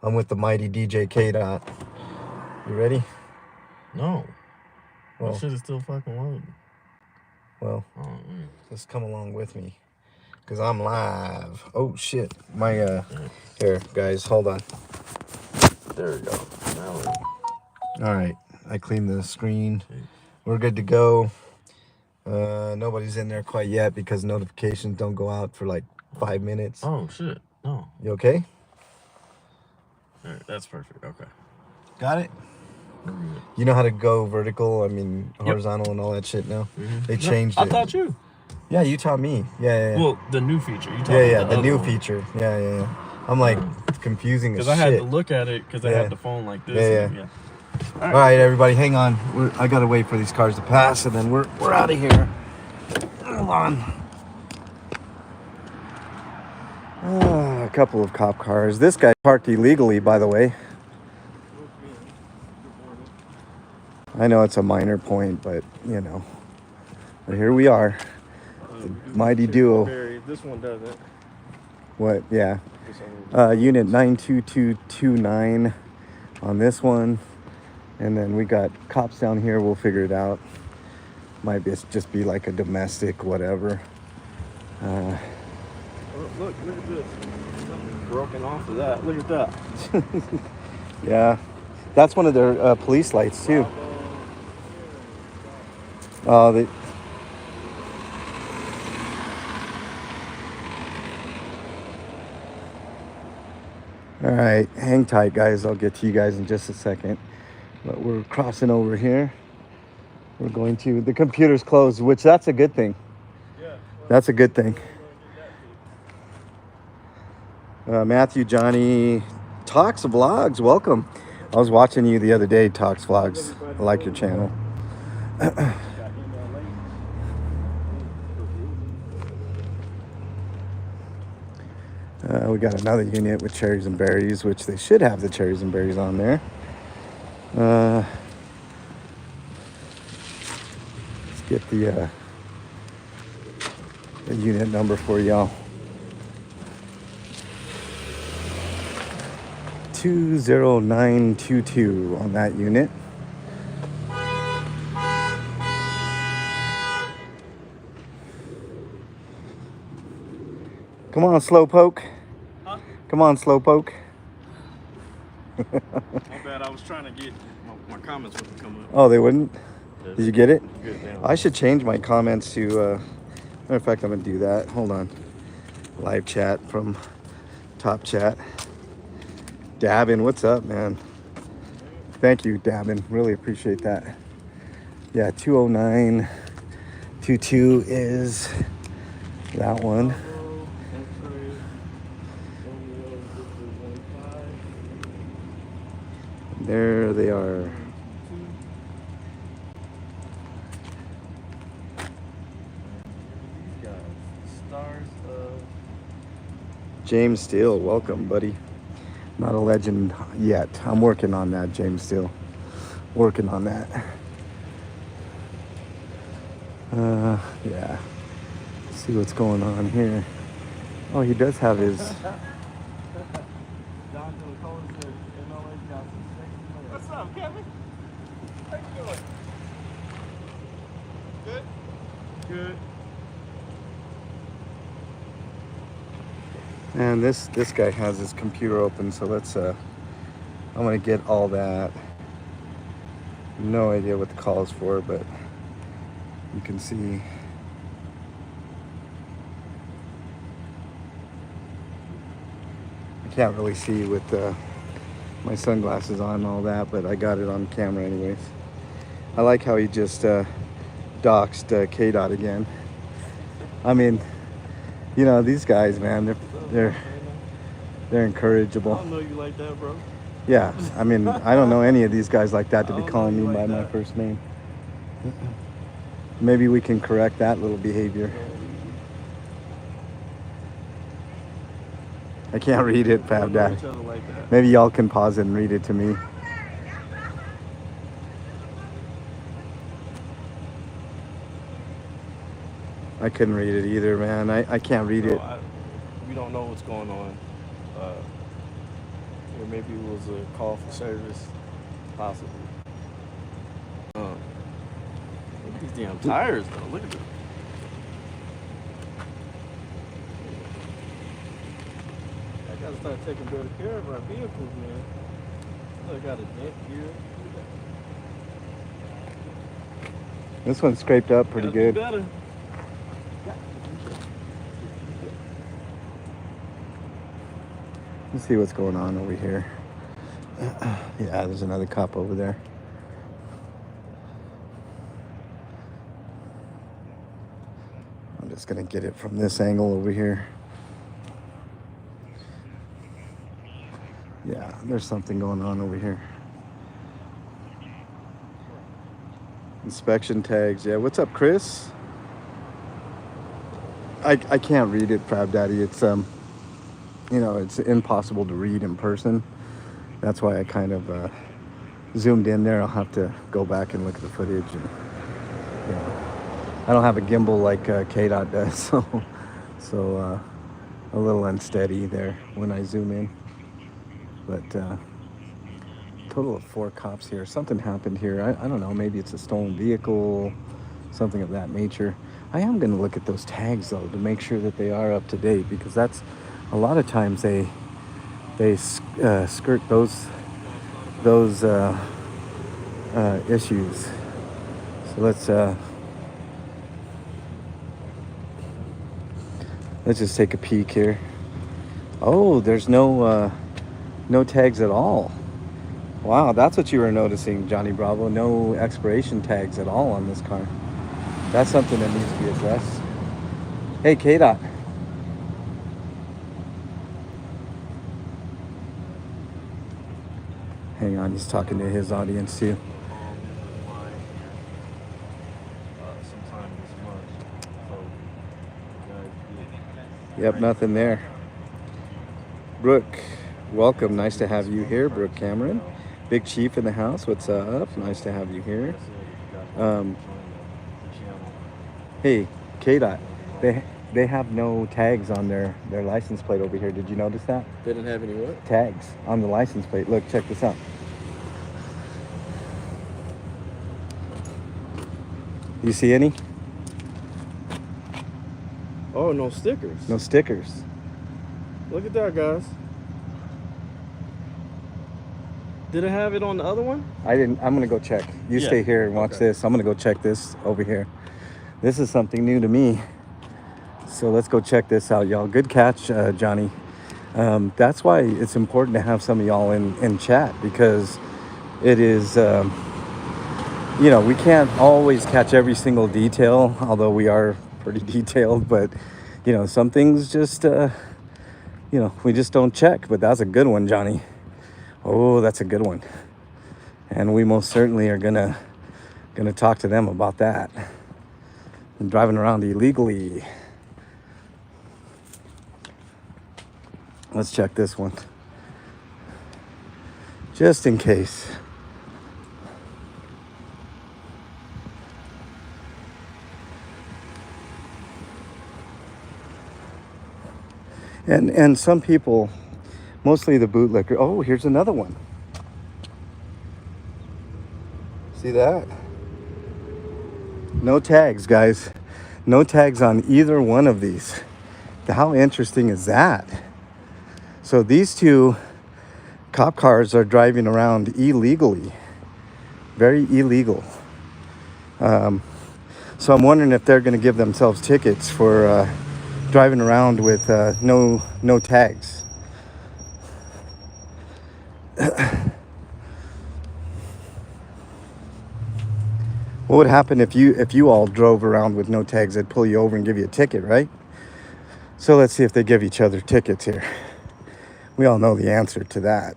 I'm with the mighty DJ K-Dot. You ready? No. Well, My shit is still fucking loading. Well, just come along with me, because I'm live. Oh, shit. My, here, guys, hold on. There we go. Now All right. I cleaned the screen. We're good to go. Nobody's in there quite yet because notifications don't go out for like 5 minutes. Oh, shit. No. You okay? All right, that's perfect. Okay. Got it? You know how to go vertical, I mean, horizontal and all that shit now? They changed it. I taught you. Yeah, you taught me. Yeah. Well, the new feature. You taught me the new feature. Yeah. I'm like confusing as shit. Because I had to look at it because I had the phone like this. Yeah. All right, everybody, hang on. I gotta wait for these cars to pass, and then we're out of here. Hold on. A couple of cop cars. This guy parked illegally, by the way. I know it's a minor point, but you know. But here we are. The mighty duo. This one doesn't. What? Yeah. Unit 92229 on this one. And then we got cops down here. We'll figure it out. Might just be like a domestic, whatever. Oh, look at this. Something broken off of that. Look at that. Yeah. That's one of their police lights, too. All right, hang tight, guys. I'll get to you guys in just a second. But we're crossing over here. We're going to... The computer's closed, which that's a good thing. Yeah. That's a good thing. Matthew, Johnny, Talks Vlogs, welcome. I was watching you the other day, Talks Vlogs. I like your channel. We got another unit with cherries and berries, which they should have the cherries and berries on there. Let's get the unit number for y'all. 20922 on that unit. Come on, Slowpoke. Huh? Come on, Slowpoke. My bad. I was trying to get my comments wouldn't come up. Oh, they wouldn't? Yes. Did you get it? Good, man. I should change my comments to... matter of fact, I'm going to do that. Hold on. Live chat from Top Chat. Dabin, what's up, man? Thank you, Dabin. Really appreciate that. Yeah, 20922 is that one. There they are. James Steele, welcome, buddy. Not a legend yet. I'm working on that, James Steele. Working on that. Yeah. Let's see what's going on here. Oh, he does have his... What's up, Kevin? How you doing? Good? Good. And this guy has his computer open, so let's I'm gonna get all that. No idea what the call is for, but you can see. I can't really see with my sunglasses on and all that, but I got it on camera anyways. I like how he just doxed K-Dot again. I mean, you know, these guys, man, they're incorrigible. I don't know you like that, bro. Yeah, I mean, I don't know any of these guys like that to be calling me by my first name. Maybe we can correct that little behavior. I can't read it, Fab Dad. Maybe y'all can pause it and read it to me. I couldn't read it either, man. I can't read it. We don't know what's going on. Or maybe it was a call for service, possibly. Look at these damn tires, though. Look at them. I gotta start taking better care of our vehicles, man. Look, I got a dent here. This one's scraped up pretty good. Better. Let's see what's going on over here. Yeah, there's another cop over there. I'm just gonna get it from this angle over here. Yeah, there's something going on over here. Inspection tags. Yeah, what's up, Chris? I can't read it, Crab Daddy. It's you know, it's impossible to read in person. That's why I kind of zoomed in there. I'll have to go back and look at the footage. And, you know, I don't have a gimbal like K-Dot does, so a little unsteady there when I zoom in. But total of 4 cops here. Something happened here. I don't know. Maybe it's a stolen vehicle, something of that nature. I am going to look at those tags though to make sure that they are up to date, because that's a lot of times they skirt those issues. So let's just take a peek here. Oh, there's no tags at all. Wow, that's what you were noticing, Johnny Bravo. No expiration tags at all on this car. That's something that needs to be addressed. Hey, K-Dot. Hang on, he's talking to his audience too. Yep, nothing there. Brooke, welcome. Nice to have you here, Brooke Cameron. Big Chief in the house. What's up? Nice to have you here. Hey, K-Dot. They have no tags on their license plate over here. Did you notice that? They didn't have any what? Tags on the license plate. Look, check this out. You see any? Oh, no stickers. No stickers. Look at that, guys. Did it have it on the other one? I didn't. I'm gonna go check. You stay here and watch this. I'm gonna go check this over here. This is something new to me. So let's go check this out, y'all. Good catch, Johnny. That's why it's important to have some of y'all in chat, because it is, you know, we can't always catch every single detail, although we are pretty detailed, but, you know, some things just, you know, we just don't check. But that's a good one, Johnny. Oh, that's a good one. And we most certainly are gonna talk to them about that. And driving around illegally. Let's check this one, just in case. And some people, mostly the bootlegger. Oh, here's another one. See that? No tags, guys. No tags on either one of these. How interesting is that? So these two cop cars are driving around illegally. Very illegal. So I'm wondering if they're going to give themselves tickets for driving around with no tags. What would happen if you all drove around with no tags? They'd pull you over and give you a ticket, right? So let's see if they give each other tickets here. We all know the answer to that.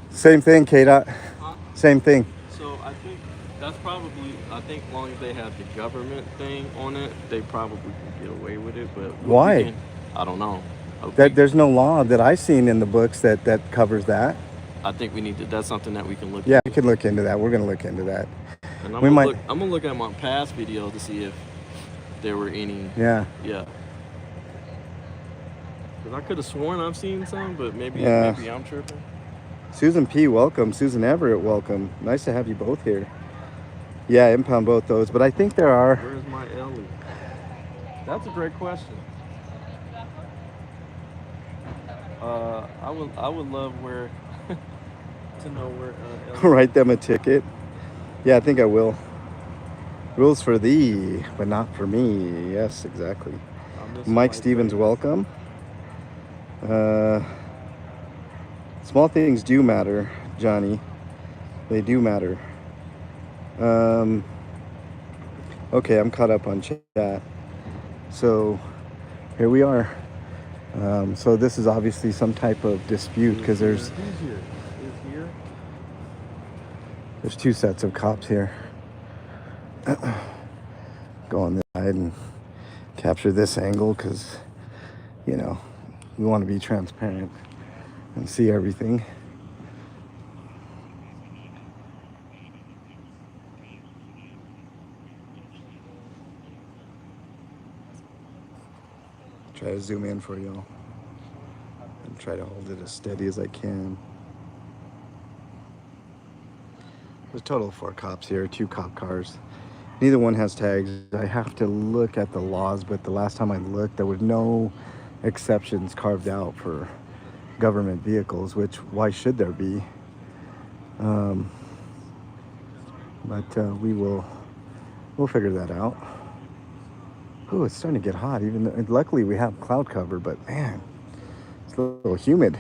Same thing, K-Dot. Same thing. So I think that's probably, I think as long as they have the government thing on it, they probably can get away with it. But why? I don't know. Okay. There's no law that I've seen in the books that covers that. I think we need to. That's something that we can look Yeah, we into. can look into that. We're gonna look into that. And We might. I'm gonna look at my past videos to see if there were any. Yeah. Yeah. Because I could have sworn I've seen some, but Yeah. maybe I'm tripping. Susan P, welcome. Susan Everett, welcome. Nice to have you both here. Yeah, impound both those, but I think there are. Where's my Ellie? That's a great question. I would love where to know where Ellie. Write them a ticket. Yeah, I think I will. Rules for thee, but not for me. Yes, exactly. Mike Stevens, welcome. Small things do matter, Johnny. They do matter. Okay, I'm caught up on chat. So here we are. So this is obviously some type of dispute because there's two sets of cops here. Go on this side and capture this angle because, you know, we want to be transparent and see everything. Try to zoom in for y'all and try to hold it as steady as I can. There's a total of 4 cops here, 2 cop cars. Neither one has tags. I have to look at the laws, but the last time I looked, there was no exceptions carved out for government vehicles, which why should there be? But we'll figure that out. Oh, it's starting to get hot. Even though, luckily we have cloud cover, but man, it's a little humid.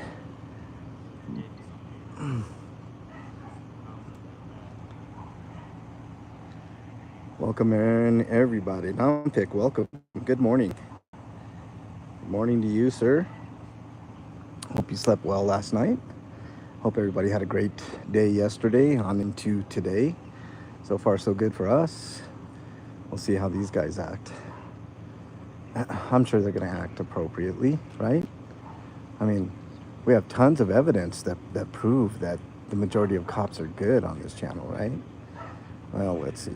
Welcome, Aaron, everybody. Nampick, welcome. Good morning. Good morning to you, sir. Hope you slept well last night. Hope everybody had a great day yesterday on into today. So far, so good for us. We'll see how these guys act. I'm sure they're going to act appropriately, right? I mean, we have tons of evidence that prove that the majority of cops are good on this channel, right? Well, let's see.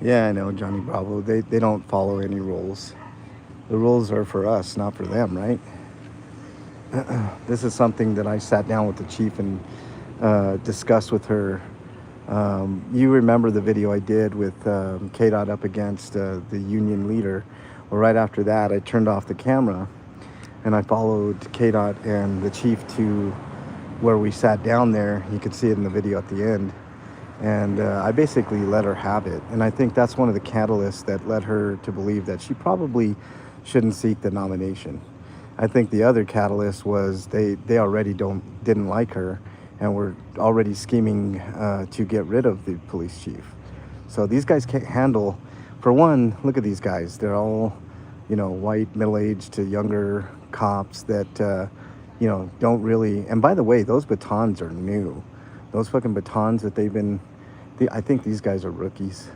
Yeah, I know, Johnny Bravo. They don't follow any rules. The rules are for us, not for them, right? This is something that I sat down with the chief and discussed with her. You remember the video I did with KDOT up against the union leader? Well, right after that, I turned off the camera and I followed KDOT and the chief to where we sat down there. You could see it in the video at the end. And I basically let her have it. And I think that's one of the catalysts that led her to believe that she probably shouldn't seek the nomination. I think the other catalyst was they already didn't like her and were already scheming to get rid of the police chief. So these guys can't handle, for one, look at these guys. They're all, white, middle-aged to younger cops that, don't really, and by the way, those batons are new. Those fucking batons that I think these guys are rookies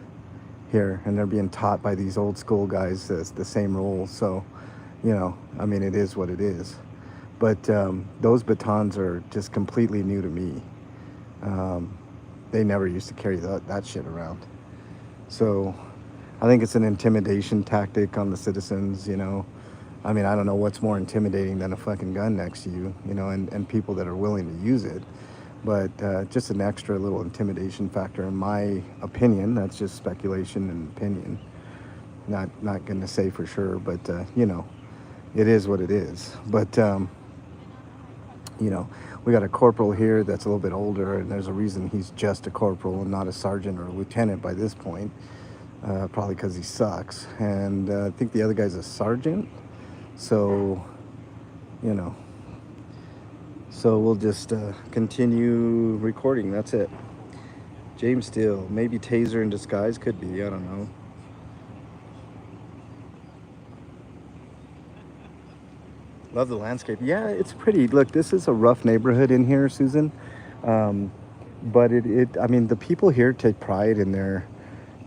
here, and they're being taught by these old school guys the same rules. So, it is what it is. But those batons are just completely new to me. They never used to carry that shit around. So I think it's an intimidation tactic on the citizens, I don't know what's more intimidating than a fucking gun next to you, and people that are willing to use it. But just an extra little intimidation factor, in my opinion. That's just speculation and opinion. Not going to say for sure, but it is what it is. But we got a corporal here that's a little bit older, and there's a reason he's just a corporal and not a sergeant or a lieutenant by this point. Probably because he sucks. And I think the other guy's a sergeant. So, So we'll just continue recording. That's it. James Steele, maybe taser in disguise, could be. I don't know. Love the landscape. Yeah, it's pretty. Look, this is a rough neighborhood in here, Susan. Um, but I mean, the people here take pride in their,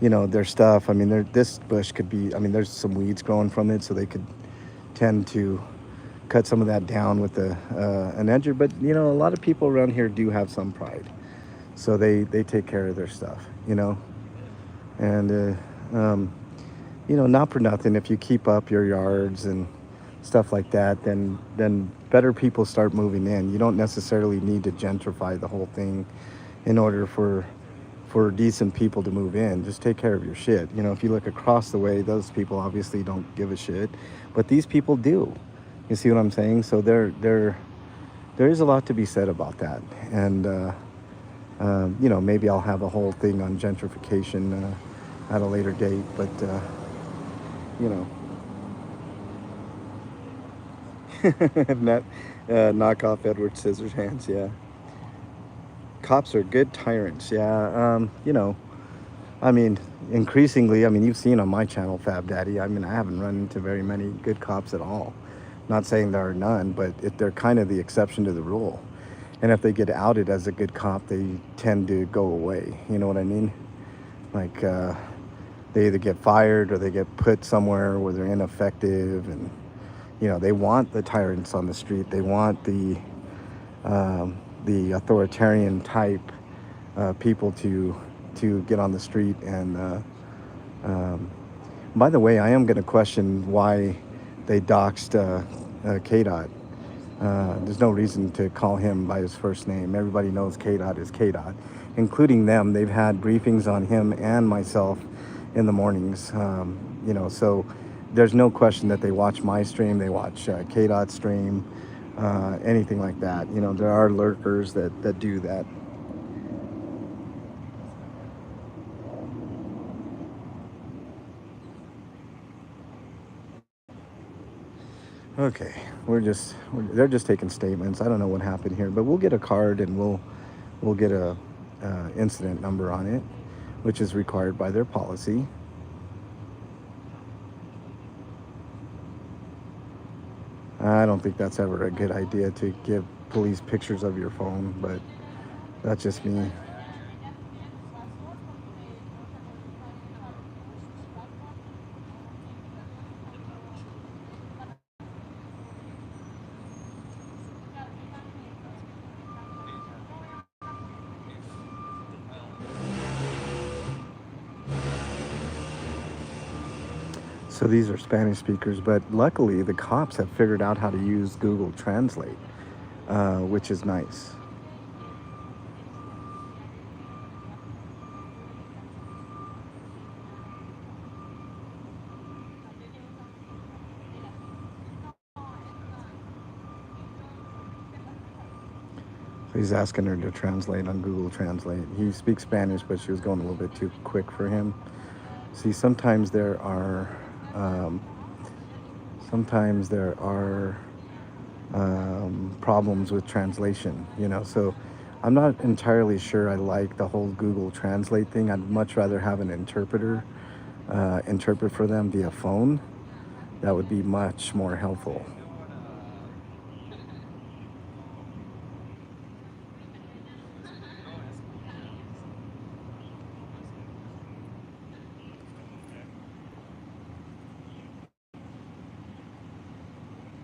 their stuff. I mean, this bush could be, I mean, there's some weeds growing from it, so they could tend to cut some of that down with an edger. But, a lot of people around here do have some pride. So they take care of their stuff, and, not for nothing, if you keep up your yards and stuff like that, then better people start moving in. You don't necessarily need to gentrify the whole thing in order for decent people to move in. Just take care of your shit. If you look across the way, those people obviously don't give a shit, but these people do. You see what I'm saying? So there is a lot to be said about that. And maybe I'll have a whole thing on gentrification at a later date, but you know Not, knock off Edward Scissorhands. Yeah, cops are good tyrants. Yeah, I mean, increasingly, I mean, you've seen on my channel, Fab Daddy. I mean, I haven't run into very many good cops at all. Not saying there are none, but they're kind of the exception to the rule. And if they get outed as a good cop, they tend to go away. You know what I mean? Like, they either get fired or they get put somewhere where they're ineffective, and they want the tyrants on the street. They want the authoritarian type people to get on the street. And um, by the way, I am going to question why they doxed KDOT. There's no reason to call him by his first name. Everybody knows KDOT is KDOT, including them. They've had briefings on him and myself in the mornings. So there's no question that they watch my stream, they watch KDOT's stream, anything like that. There are lurkers that do that. Okay, they're just taking statements. I don't know what happened here, but we'll get a card and we'll get a incident number on it, which is required by their policy. I don't think that's ever a good idea to give police pictures of your phone, but that's just me. So these are Spanish speakers, but luckily the cops have figured out how to use Google Translate, which is nice. So he's asking her to translate on Google Translate. He speaks Spanish, but she was going a little bit too quick for him. See, sometimes there are problems with translation, so I'm not entirely sure I like the whole Google Translate thing. I'd much rather have an interpreter interpret for them via phone. That would be much more helpful.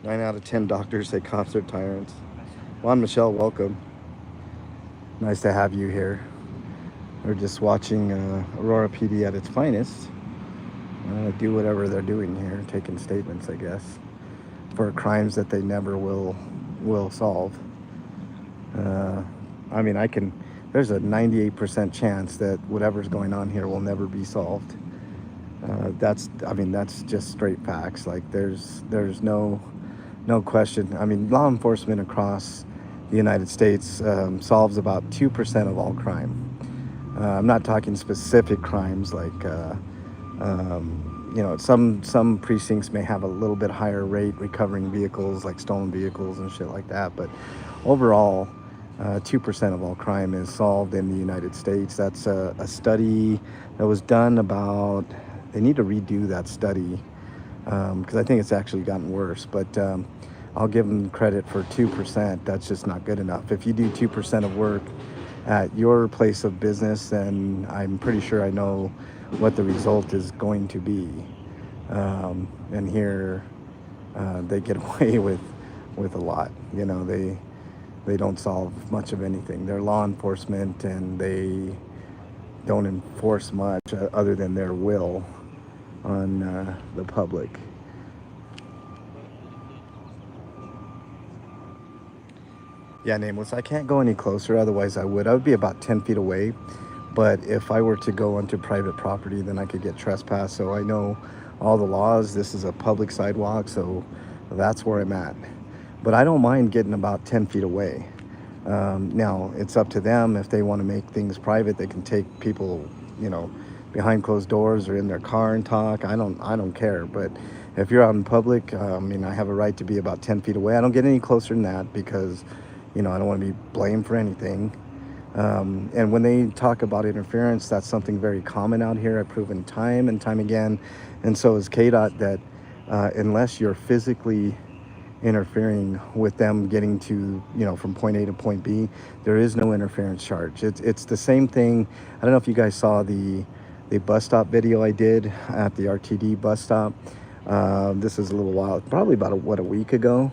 Nine out of 10 doctors say cops are tyrants. Juan Michelle, welcome. Nice to have you here. We're just watching Aurora PD at its finest. Do whatever they're doing here, taking statements, I guess, for crimes that they never will solve. I mean, there's a 98% chance that whatever's going on here will never be solved. That's just straight facts. Like, there's no question. I mean, law enforcement across the United States solves about 2% of all crime. I'm not talking specific crimes like, some precincts may have a little bit higher rate recovering vehicles, like stolen vehicles and shit like that. But overall, 2% of all crime is solved in the United States. That's a study that was done about, they need to redo that study because I think it's actually gotten worse. But I'll give them credit for 2%. That's just not good enough. If you do 2% of work at your place of business, then I'm pretty sure I know what the result is going to be. And here they get away with a lot. You know, they don't solve much of anything. They're law enforcement, and they don't enforce much other than their will on the public. Yeah, nameless. I can't go any closer, otherwise I would. I would be about 10 feet away. But if I were to go onto private property, then I could get trespassed. So I know all the laws. This is a public sidewalk, so that's where I'm at. But I don't mind getting about 10 feet away. Now, it's up to them. If they want to make things private, they can take people, you know, behind closed doors or in their car and talk. I don't care. But if you're out in public, I mean, I have a right to be about 10 feet away. I don't get any closer than that because, you know, I don't want to be blamed for anything. And when they talk about interference, that's something very common out here. I've proven time and time again, and so is KDOT, that unless you're physically interfering with them getting to, you know, from point A to point B, there is no interference charge. It's the same thing. I don't know if you guys saw the bus stop video I did at the RTD bus stop. This is a little while, probably about a week ago.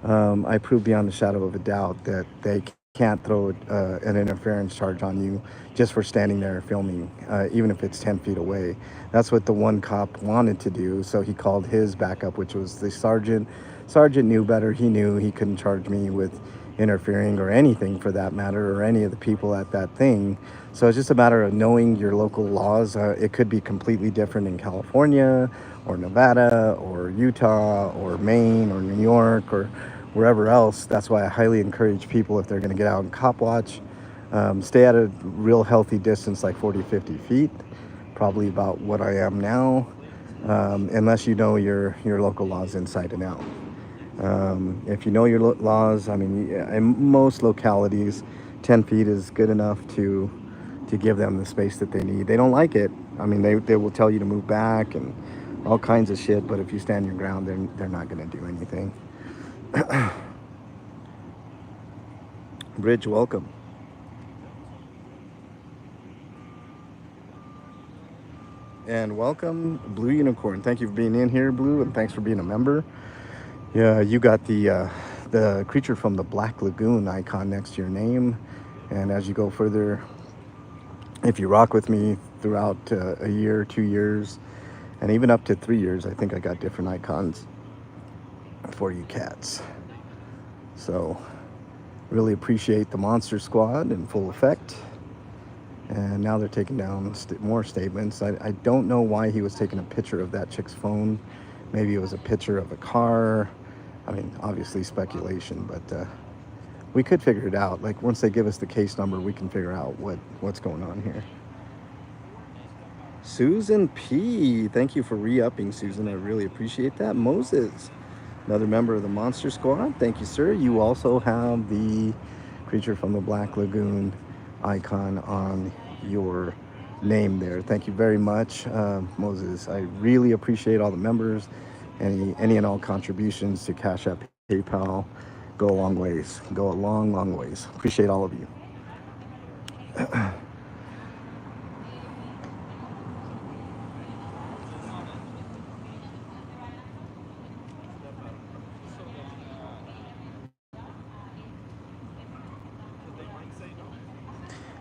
I proved beyond a shadow of a doubt that they can't throw an interference charge on you just for standing there filming, even if it's 10 feet away. That's what the one cop wanted to do, so he called his backup, which was the sergeant. Sergeant knew better. He knew he couldn't charge me with interfering, or anything for that matter, or any of the people at that thing. So it's just a matter of knowing your local laws. It could be completely different in California or Nevada or Utah or Maine or New York or wherever else. That's why I highly encourage people, if they're going to get out and cop watch, stay at a real healthy distance, like 40-50 feet, probably about what I am now, unless you know your local laws inside and out. If you know your laws, I mean, in most localities, 10 feet is good enough to give them the space that they need. They don't like it. I mean, they will tell you to move back and all kinds of shit, but if you stand your ground, they're not going to do anything. Bridge, welcome. And welcome, Blue Unicorn. Thank you for being in here, Blue, and thanks for being a member. Yeah, you got the creature from the Black Lagoon icon next to your name. And as you go further, if you rock with me throughout a year, 2 years, and even up to 3 years, I think I got different icons for you cats. So really appreciate the Monster Squad in full effect. And now they're taking down more statements. I don't know why he was taking a picture of that chick's phone. Maybe it was a picture of a car. I mean, obviously speculation, but we could figure it out. Like, once they give us the case number, we can figure out what's going on here. Susan P. Thank you for re-upping, Susan. I really appreciate that. Moses, another member of the Monster Squad. Thank you, sir. You also have the creature from the Black Lagoon icon on your name there. Thank you very much, Moses. I really appreciate all the members. Any and all contributions to Cash App, PayPal go a long ways. Go a long ways. Appreciate all of you.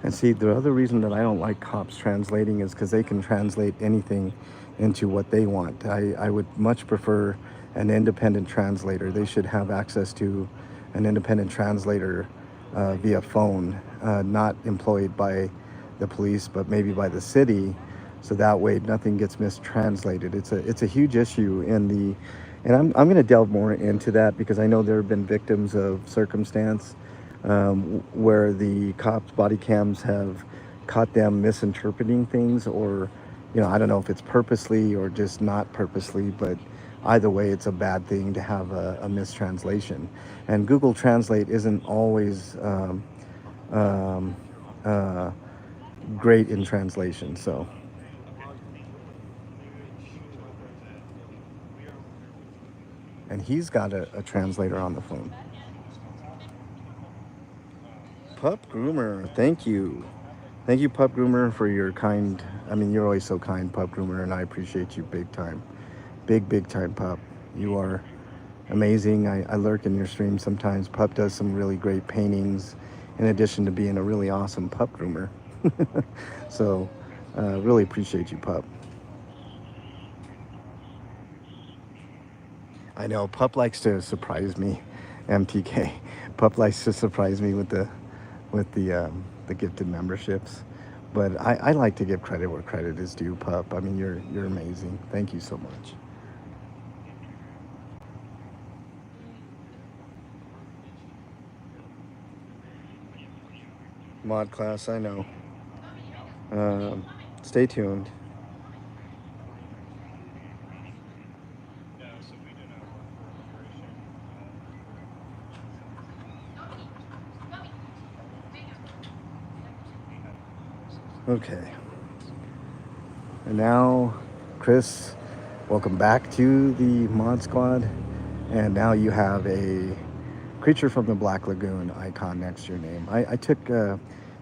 And see, the other reason that I don't like cops translating is because they can translate anything into what they want. I would much prefer an independent translator. They should have access to an independent translator via phone, not employed by the police, but maybe by the city, so that way nothing gets mistranslated. It's a huge issue and I'm going to delve more into that, because I know there have been victims of circumstance where the cops' body cams have caught them misinterpreting things, or, you know, I don't know if it's purposely or just not purposely, but either way, it's a bad thing to have a mistranslation. And Google Translate isn't always great in translation, so. and he's got a translator on the phone. Pup Groomer, thank you, Pup Groomer, for your kind. I mean, you're always so kind, Pup Groomer, and I appreciate you big time, big time, Pup. You are amazing. I lurk in your stream sometimes. Pup does some really great paintings, in addition to being a really awesome pup groomer. So, really appreciate you, Pup. I know Pup likes to surprise me, MTK. Pup likes to surprise me with the gifted memberships, but I like to give credit where credit is due, Pup. I mean, you're amazing. Thank you so much. Mod class, I know. Stay tuned. Okay. And now, Chris, welcome back to the Mod Squad. And now you have a Creature from the Black Lagoon icon next to your name. I took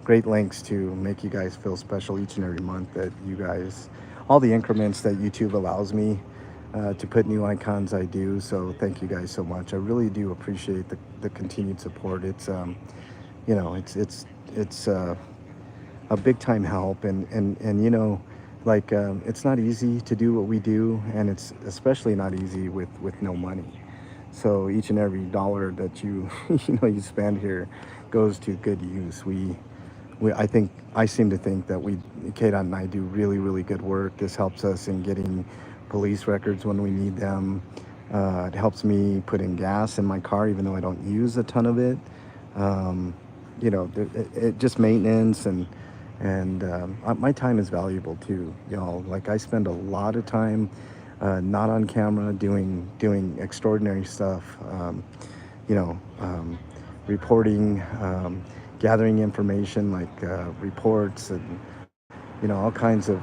great lengths to make you guys feel special each and every month that you guys, all the increments that YouTube allows me to put new icons, I do. So thank you guys so much. I really do appreciate the continued support. It's, it's a big time help, and like it's not easy to do what we do, and it's especially not easy with no money. So each and every dollar that you you spend here goes to good use. I seem to think that KDOT and I do really good work. This helps us in getting police records when we need them. It helps me put in gas in my car even though I don't use a ton of it. um, it just maintenance, and my time is valuable too, y'all. Like, I spend a lot of time not on camera doing extraordinary stuff, you know um, reporting, gathering information like reports, and all kinds of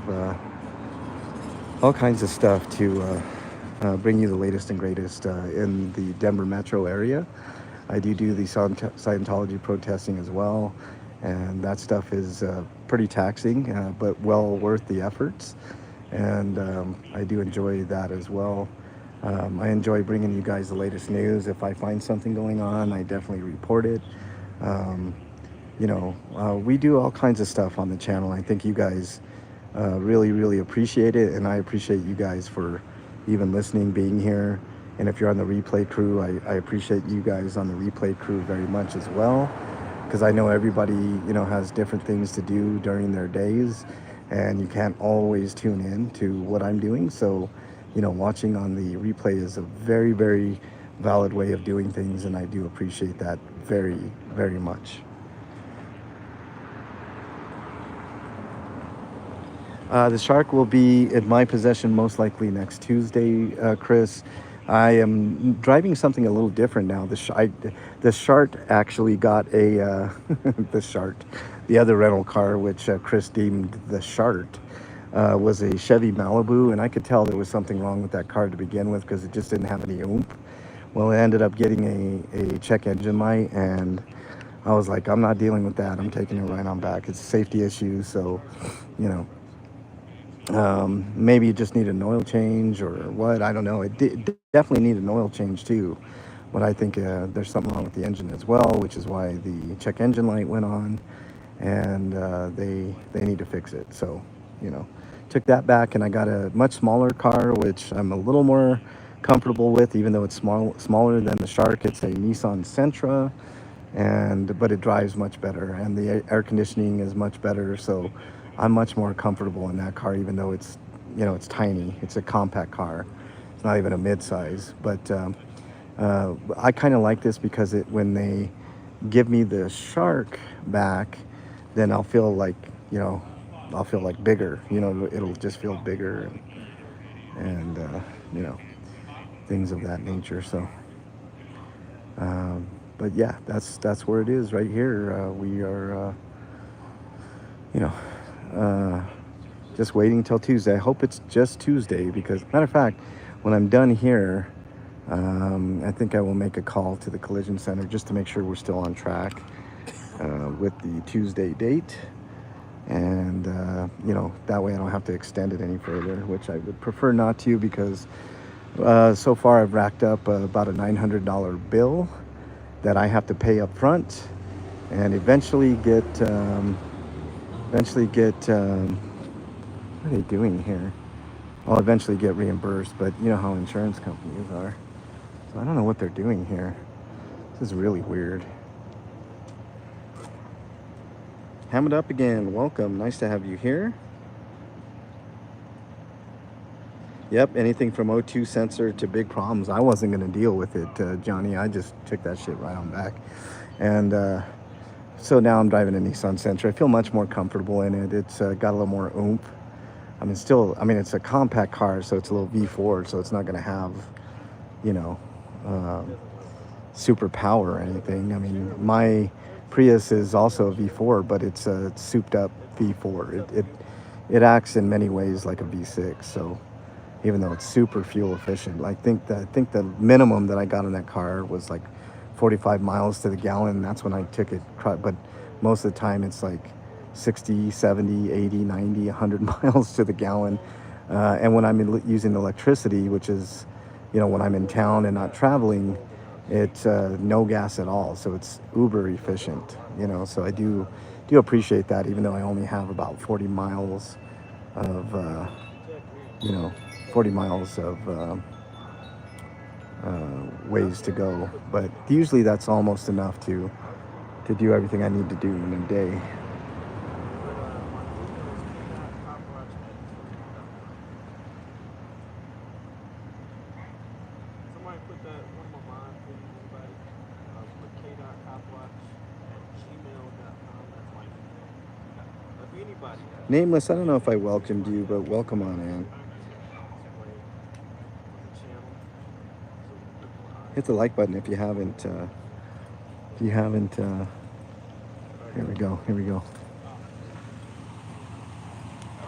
stuff to bring you the latest and greatest in the Denver metro area. I do the Scientology protesting as well, and that stuff is pretty taxing, but well worth the efforts. And I do enjoy that as well. I enjoy bringing you guys the latest news. If I find something going on, I definitely report it. Um, we do all kinds of stuff on the channel. I think you guys really appreciate it, and I appreciate you guys for even listening, being here. And if you're on the replay crew, I appreciate you guys on the replay crew very much as well, because I know everybody has different things to do during their days, and you can't always tune in to what I'm doing. So watching on the replay is a very valid way of doing things, and I do appreciate that very much. The shark will be in my possession most likely next Tuesday, Chris. I am driving something a little different now. The Shark actually got a the Shark, the other rental car, which Chris deemed the Shark, was a Chevy Malibu, and I could tell there was something wrong with that car to begin with because it just didn't have any oomph. Well, it ended up getting a check engine light, and I was like, I'm not dealing with that. I'm taking it right on back. It's a safety issue, so you know. Maybe it just needed an oil change or what, I don't know. It definitely needed an oil change too, but I think there's something wrong with the engine as well, which is why the check engine light went on, and they need to fix it. So took that back, and I got a much smaller car, which I'm a little more comfortable with, even though it's smaller than the Shark. It's a Nissan Sentra, but it drives much better, and the air conditioning is much better, so I'm much more comfortable in that car, even though it's tiny. It's a compact car. It's not even a mid-size. But I kind of like this because when they give me the Shark back, then I'll feel like bigger. It'll just feel bigger, and things of that nature. So, but yeah, that's where it is right here. We are, just waiting till Tuesday. I hope it's just Tuesday, because matter of fact, when I'm done here, I think I will make a call to the collision center just to make sure we're still on track with the Tuesday date. And, that way I don't have to extend it any further, which I would prefer not to, because so far I've racked up about a $900 bill that I have to pay up front and eventually get, what are they doing here? I'll eventually get reimbursed, but you know how insurance companies are. So I don't know what they're doing here. This is really weird. Ham it up again. Welcome. Nice to have you here. Yep, anything from O2 sensor to big problems. I wasn't going to deal with it, Johnny. I just took that shit right on back. And so now I'm driving a Nissan Sentra. I feel much more comfortable in it. It's got a little more oomph. It's a compact car, so it's a little V4, so it's not going to have, super power or anything. I mean, my Prius is also a V4, but it's a souped up V4. It acts in many ways like a V6. So even though it's super fuel efficient, I think the minimum that I got in that car was like 45 miles to the gallon. And that's when I took it. But most of the time it's like 60, 70, 80, 90, 100 miles to the gallon. And when I'm using electricity, which is, when I'm in town and not traveling, it's no gas at all, so it's uber efficient, so I do appreciate that, even though I only have about 40 miles of ways to go, but usually that's almost enough to do everything I need to do in a day. Nameless, I don't know if I welcomed you, but welcome on in. Hit the like button if you haven't. Here we go. How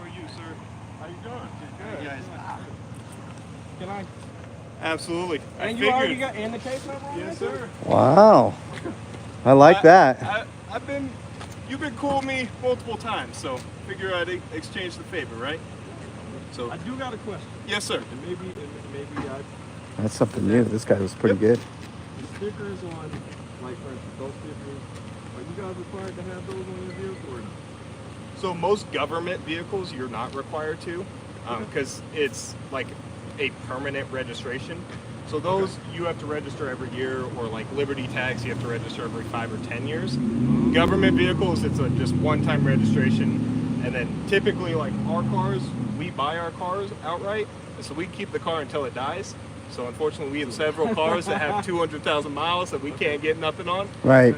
are you, sir? How you doing? Good. Guys. Can I? Absolutely. And you already got in the case number on Yes, that? sir. Wow. I like that. You've been cool with me multiple times, so figure I'd exchange the favor, right? So I do got a question. Yes, sir. And maybe I. That's something new. This guy was pretty good. The stickers on, like for instance, those stickers. Are you guys required to have those on your vehicle or not? So most government vehicles you're not required to, because it's like a permanent registration. So those you have to register every year, or like Liberty tags you have to register every 5 or 10 years. Government vehicles, it's a just one-time registration, and then typically like our cars, we buy our cars outright, and so we keep the car until it dies. So unfortunately, we have several cars that have 200,000 miles that we can't get nothing on. Right.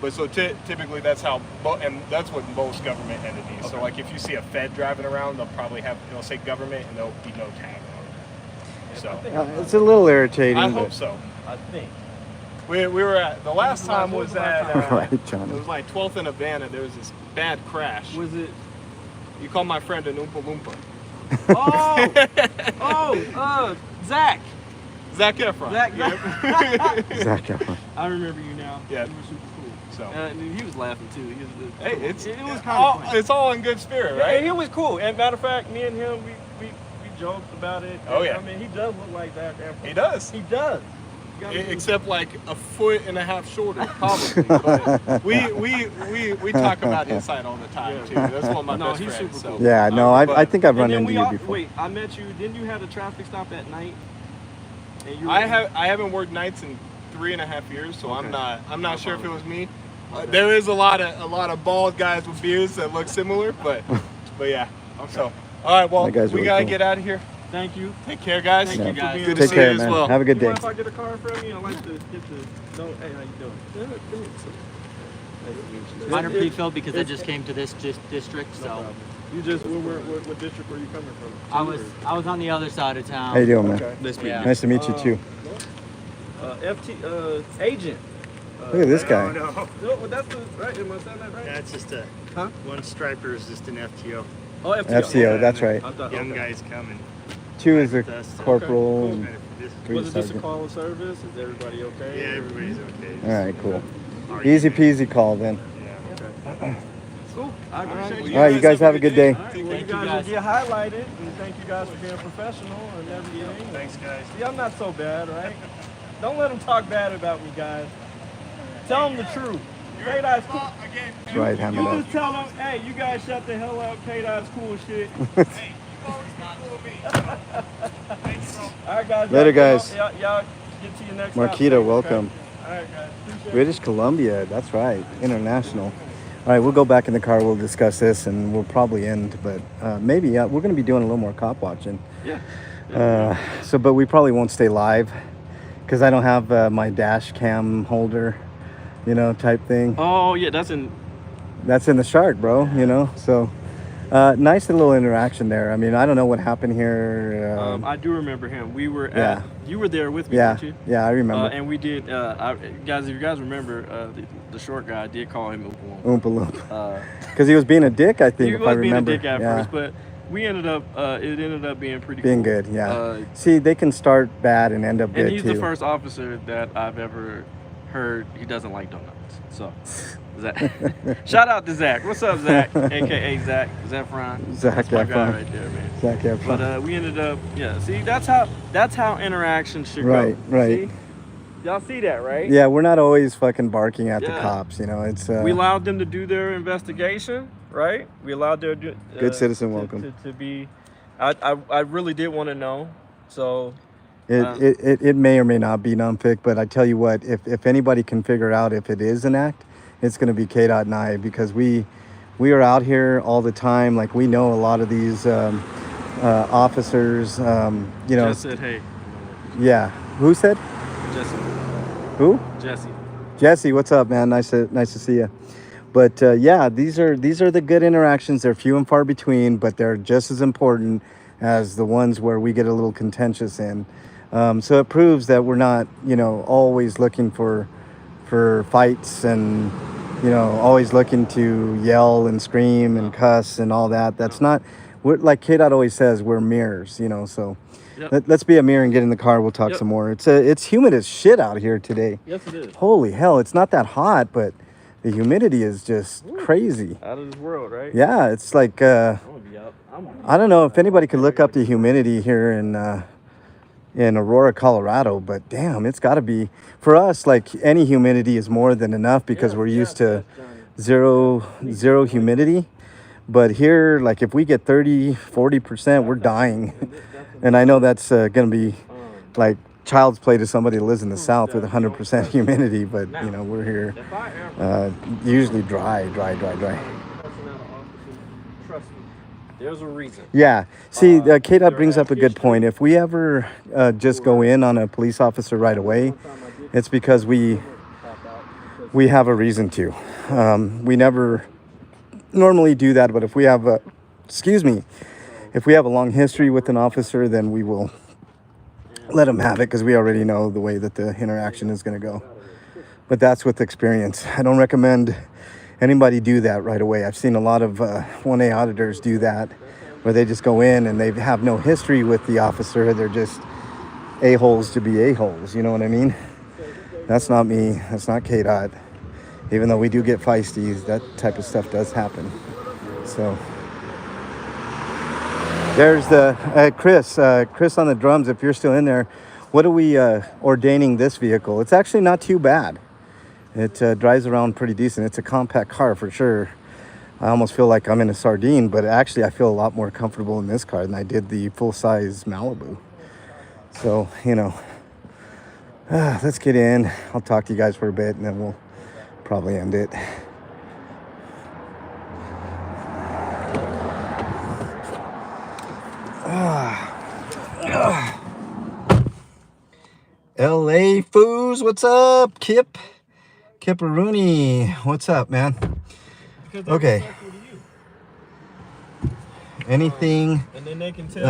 But so typically that's how, and that's what most government entities. Okay. So like if you see a Fed driving around, it'll say government, and there'll be no tag on it. So it's a little irritating. I hope so. I think. We were at, the last time was at, right, Johnny. It was like 12th and Havana. There was this bad crash. Was it? You call my friend an Oompa Loompa. Zach. Zac Efron. Zac Efron. I remember you now. Yeah. You were super cool. So. And he was laughing too. It was kind of funny. It's all in good spirit, right? Yeah, he was cool. And matter of fact, me and him, we joked about it. Oh yeah. I mean, he does look like Zac Efron. He does. He does. Except like a foot and a half shorter, probably. But we talk about inside all the time too. That's one of my best friends. Super cool. Yeah, no, I think I've run into you before. Wait, I met you. Didn't you have a traffic stop at night? I haven't worked nights in 3.5 years, so okay. I'm not sure if it was me. Okay. There is a lot of bald guys with beards that look similar, but yeah. Okay. So all right, well we really gotta cool. get out of here. Thank you. Take care, guys. Thank you, guys. Good Take to see care, you man. as well. Have a good day. If I get a car from you, I like to get the. Hey, how you doing? Minor pre-filled because I just came to this district, so. You just what district were you coming from? I was on the other side of town. How you doing, man? Okay. Nice to meet you too. Agent. Look at this guy. No, that's the right. Am I saying that right? That's just one striper is just an FTO. Oh, FTO. FCO, that's right. Young guys coming. 2 is a corporal. Okay, cool. Was it just a Sergeant. call of service? Is everybody okay? Yeah, everybody's okay. All right, cool. Easy peasy call then. Cool. I appreciate All right, you guys have a good day. Well, you guys will get highlighted, and thank you guys for being professional and everything. Thanks, guys. See, I'm not so bad, right? Don't let them talk bad about me, guys. Tell them the truth. K-Dot's cool. That's right, hand it You up. just tell them, hey, you guys shut the hell up. K-Dot's cool as shit. Hey, you've always been cool with me. Thanks, bro. All right, guys. Later, guys. Y'all get to your next Marquita, stop. Okay? welcome. All right, guys. Appreciate it. British Columbia, that's right, international. All right, we'll go back in the car, we'll discuss this, and we'll probably end, but maybe we're going to be doing a little more cop watching. Yeah. But we probably won't stay live, because I don't have my dash cam holder, type thing. Oh, yeah, that's in... That's in the shark, bro, so nice little interaction there. I mean, I don't know what happened here. I do remember him. We were Yeah. at... You were there with me, Yeah, weren't you? yeah, I remember. And we did... guys, if you guys remember, the short guy, I did call him Oompa Oompa Loompa. Loompa. Because he was being a dick, I think, He if was I being remember. a dick at Yeah. first, but we ended up... it ended up being pretty Being cool. good, yeah. See, they can start bad and end up good, And he's too. the first officer that I've ever heard he doesn't like donuts. So, Zach. Shout out to Zach. What's up, Zach? AKA Zach Efron. Zac That's my guy Efron. right there, man. Zac Efron. But we ended up, see, that's how interaction should Right, go. right. See? Y'all see that, right? Yeah, we're not always fucking barking at the Yeah. cops, It's We allowed them to do their investigation, right? We allowed their Good citizen welcome. to be. I really did want to know, so it may or may not be non-fic, but I tell you what, if anybody can figure out if it is an act, it's going to be K-Dot and I, because we are out here all the time. Like, we know a lot of these officers. Just said, hey, Yeah. Who said? Jesse. Who? Jesse. Jesse, what's up, man? Nice to see you. But yeah, these are the good interactions. They're few and far between, but they're just as important as the ones where we get a little contentious in. So it proves that we're not, always looking for fights and, always looking to yell and scream and cuss and all that. That's not. We're, like K-Dot always says, we're mirrors, So Yep. let's be a mirror and get in the car. We'll talk Yep. some more. It's humid as shit out here today. Yes, it is. Holy hell, it's not that hot, but the humidity is just crazy. Out of this world, right? Yeah, it's like I'm gonna be out. I don't know if anybody could look up the humidity here in Aurora, Colorado, but damn, it's got to be for us. Like, any humidity is more than enough because we're used to zero humidity. But here, like, if we get 30-40%, we're dying. And I know that's gonna be like child's play to somebody that lives in the South with 100% humidity, but we're here If I ever usually dry. trust me, there's a reason. Yeah. See, K-Dot brings up a good point. If we ever just go in on a police officer right away, it's because we have a reason to. We never normally do that, but if we have if we have a long history with an officer, then we will let them have it because we already know the way that the interaction is going to go. But that's with experience. I don't recommend anybody do that right away. I've seen a lot of 1A auditors do that, where they just go in and they have no history with the officer. They're just a-holes to be a-holes. You know what I mean? That's not me. That's not K-Dot. Even though we do get feisty, that type of stuff does happen. So there's the Chris on the drums. If you're still in there, what are we ordaining this vehicle? It's actually not too bad. It drives around pretty decent. It's a compact car for sure. I almost feel like I'm in a sardine, but actually I feel a lot more comfortable in this car than I did the full-size Malibu. So, let's get in. I'll talk to you guys for a bit, and then we'll probably end it. LA Foos, what's up? Kipperoonie, what's up, man? Okay. Anything And then they can tell.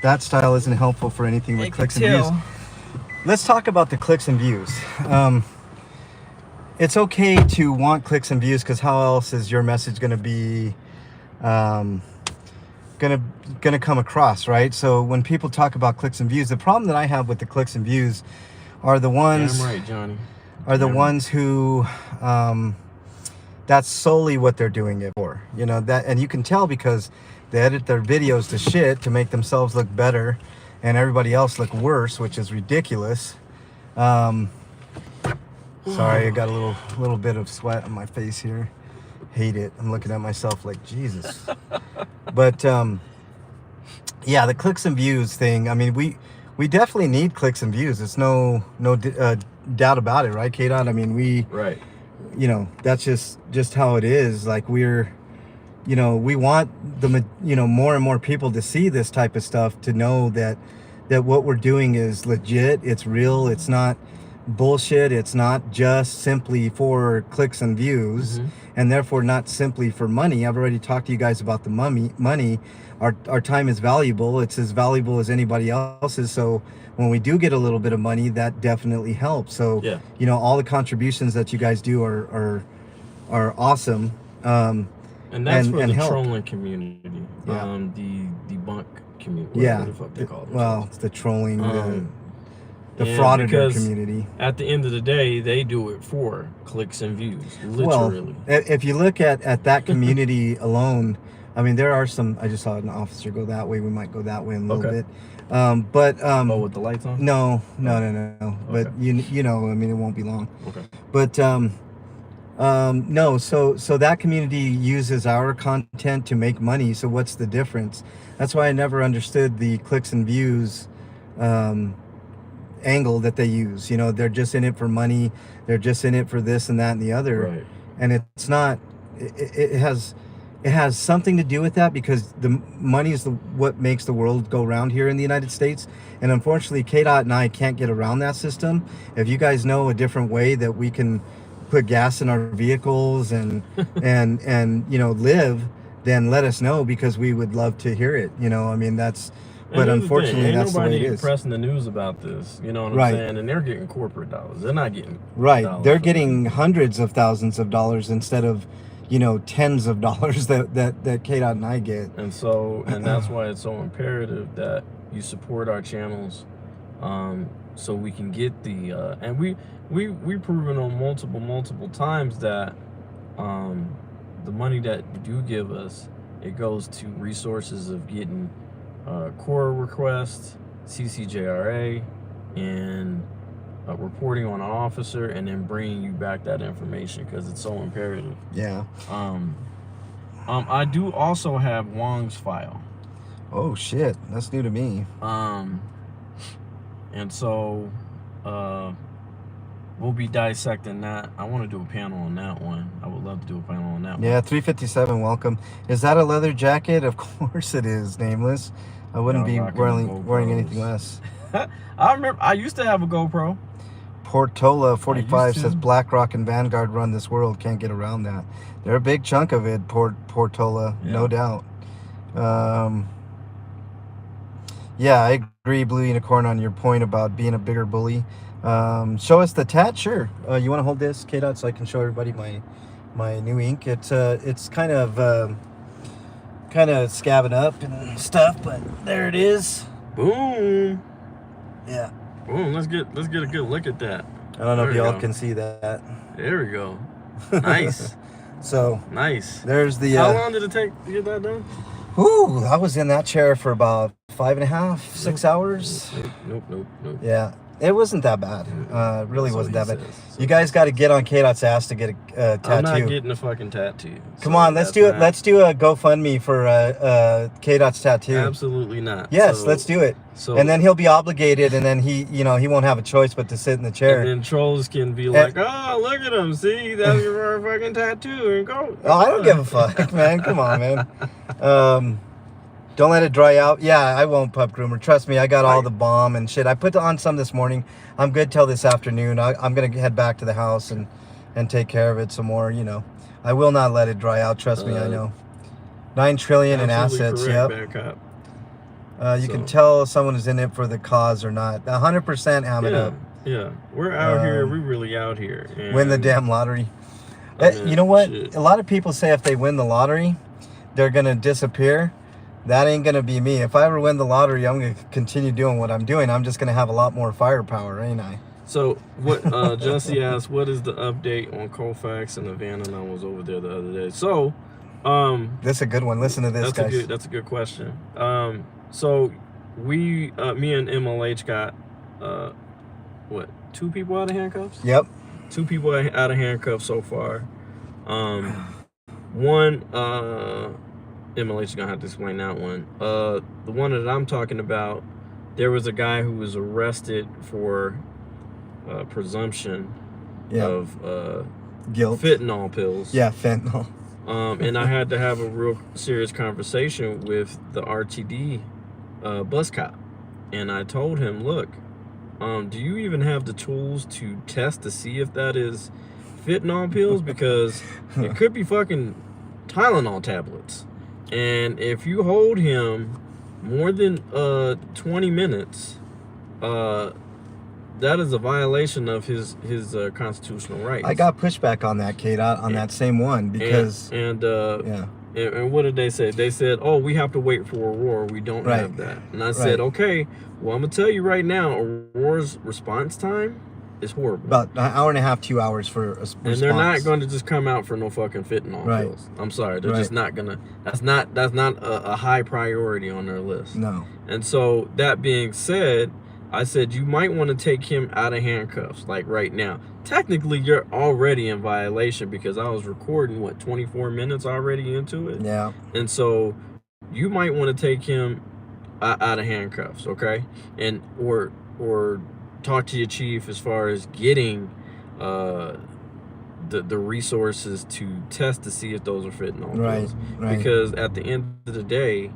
that style isn't helpful for anything with clicks and views. Let's talk about the clicks and views. It's okay to want clicks and views, because how else is your message going to be gonna come across, right? So when people talk about clicks and views, the problem that I have with the clicks and views are the ones Damn right, Johnny. are the Damn ones who that's solely what they're doing it for, you know, that, and you can tell because they edit their videos to shit to make themselves look better and everybody else look worse, which is ridiculous. Sorry, I got a little bit of sweat on my face here. Hate it. I'm looking at myself like Jesus. But yeah, the clicks and views thing. I mean, we definitely need clicks and views. It's no doubt about it, right, K-Dot? I mean, right. you know, that's just how it is. Like we're, you know, we want the, you know, more and more people to see this type of stuff, to know that what we're doing is legit, it's real, it's not bullshit, it's not just simply for clicks and views, and therefore not simply for money. I've already talked to you guys about the money. Our time is valuable. It's as valuable as anybody else's. So when we do get a little bit of money, that definitely helps. So Yeah. you know, all the contributions that you guys do are awesome. And that's for the help. trolling community. Yeah. The debunk community. Yeah. Whatever the fuck they call it. Well, it's the trolling, the and frauditor because community. At the end of the day, they do it for clicks and views, Well, literally. if you look at that community alone, I mean, there are some. I just saw an officer go that way. We might go that way in a little bit. But oh, with the lights on? no. Okay. But you know, I mean, it won't be long. Okay. But no. So that community uses our content to make money. So what's the difference? That's why I never understood the clicks and views angle that they use. You know, they're just in it for money. They're just in it for this and that and the other. Right. And it's not. It has something to do with that, because the money is what makes the world go round here in the United States. And unfortunately, K-Dot and I can't get around that system. If you guys know a different way that we can put gas in our vehicles and and you know, live, then let us know, because we would love to hear it. You know, I mean, that's. But unfortunately, that's the way it is. Pressing the news about this, you know what I'm Right. saying? And they're getting corporate dollars. They're not getting Right. They're dollars. getting hundreds of thousands of dollars instead of, you know, tens of dollars that K-Dot and I get. And so, and that's why it's so imperative that you support our channels, so we can get the and we've proven on multiple times that the money that you do give us, it goes to resources of getting core requests, CCJRA, and reporting on an officer, and then bringing you back that information, because it's so imperative. Yeah. I do also have Wong's file. Oh shit, that's new to me. And so we'll be dissecting that. I want to do a panel on that one. I would love to do a panel on that one. Yeah, 357, welcome. Is that a leather jacket? Of course it is, Nameless. I wouldn't be wearing anything less. I remember I used to have a GoPro. Portola 45 to. says BlackRock and Vanguard run this world. Can't get around that. They're a big chunk of it, Portola, no doubt. Yeah, I agree, Blue Unicorn, on your point about being a bigger bully. Show us the tat, sure. You want to hold this, K-Dot, so I can show everybody my new ink. It's kind of scabbing up and stuff, but there it is. Boom. Yeah. Boom. Let's get a good look at that. I don't know There if we y'all go. can see that. There we go. Nice. So Nice. there's the. How long did it take to get that done? Whew, I was in that chair for about 5.5, 6 hours. Nope. Yeah, it wasn't that bad. It really So wasn't he that bad. says. You guys got to get on K-Dot's ass to get a tattoo. I'm not getting a fucking tattoo. Come So on, let's that's do it. not- Let's do a GoFundMe for K-Dot's tattoo. Absolutely not. Yes, So- let's do it. So, And then he'll be obligated, and then he won't have a choice but to sit in the chair. and then trolls can be like, oh, look at him. See, that's your fucking tattoo. And go. Oh, I don't give a fuck, man. Come on, man. Don't let it dry out. Yeah, I won't, Pup Groomer. Trust me, I got all the balm and shit. I put on some this morning. I'm good till this afternoon. I'm going to head back to the house and take care of it some more, you know. I will not let it dry out. Trust me, I know. 9 trillion in assets, yep. You can tell someone is in it for the cause or not. 100% ham it up. Yeah. We're out here. We're really out here. Win the And- damn lottery. I mean, You know what? shit. A lot of people say if they win the lottery, they're going to disappear. That ain't gonna be me. If I ever win the lottery, I'm gonna continue doing what I'm doing. I'm just gonna have a lot more firepower, ain't I? So what Jesse asked, what is the update on Colfax and Havana? And I was over there the other day. So this is a good one. Listen to this, guys. That's a good question. So we me and MLH got what, 2 people out of handcuffs? Yep. 2 people out of handcuffs so far. One MLH is gonna have to explain that one. The one that I'm talking about, there was a guy who was arrested for presumption of guilt, fentanyl pills. Yeah, fentanyl. And I had to have a real serious conversation with the RTD bus cop, and I told him, look, do you even have the tools to test to see if that is fentanyl pills? Because it could be fucking Tylenol tablets. And if you hold him more than 20 minutes, that is a violation of his constitutional rights. I got pushback on that, Kate, on that same one, because and what did they say? They said, oh, we have to wait for Aurora. We don't have that. And I said, okay, well, I'm gonna tell you right now, Aurora's response time is horrible. About an hour and a half, 2 hours for a response. And they're not going to just come out for no fucking fentanyl pills. I'm sorry, they're just not gonna. That's not a high priority on their list. No. And so that being said, I said you might want to take him out of handcuffs, like right now. Technically, you're already in violation because I was recording 24 minutes already into it. Yeah. And so you might want to take him out of handcuffs, okay? And or talk to your chief as far as getting the resources to test to see if those are fentanyl pills. Right. Because at the end of the day,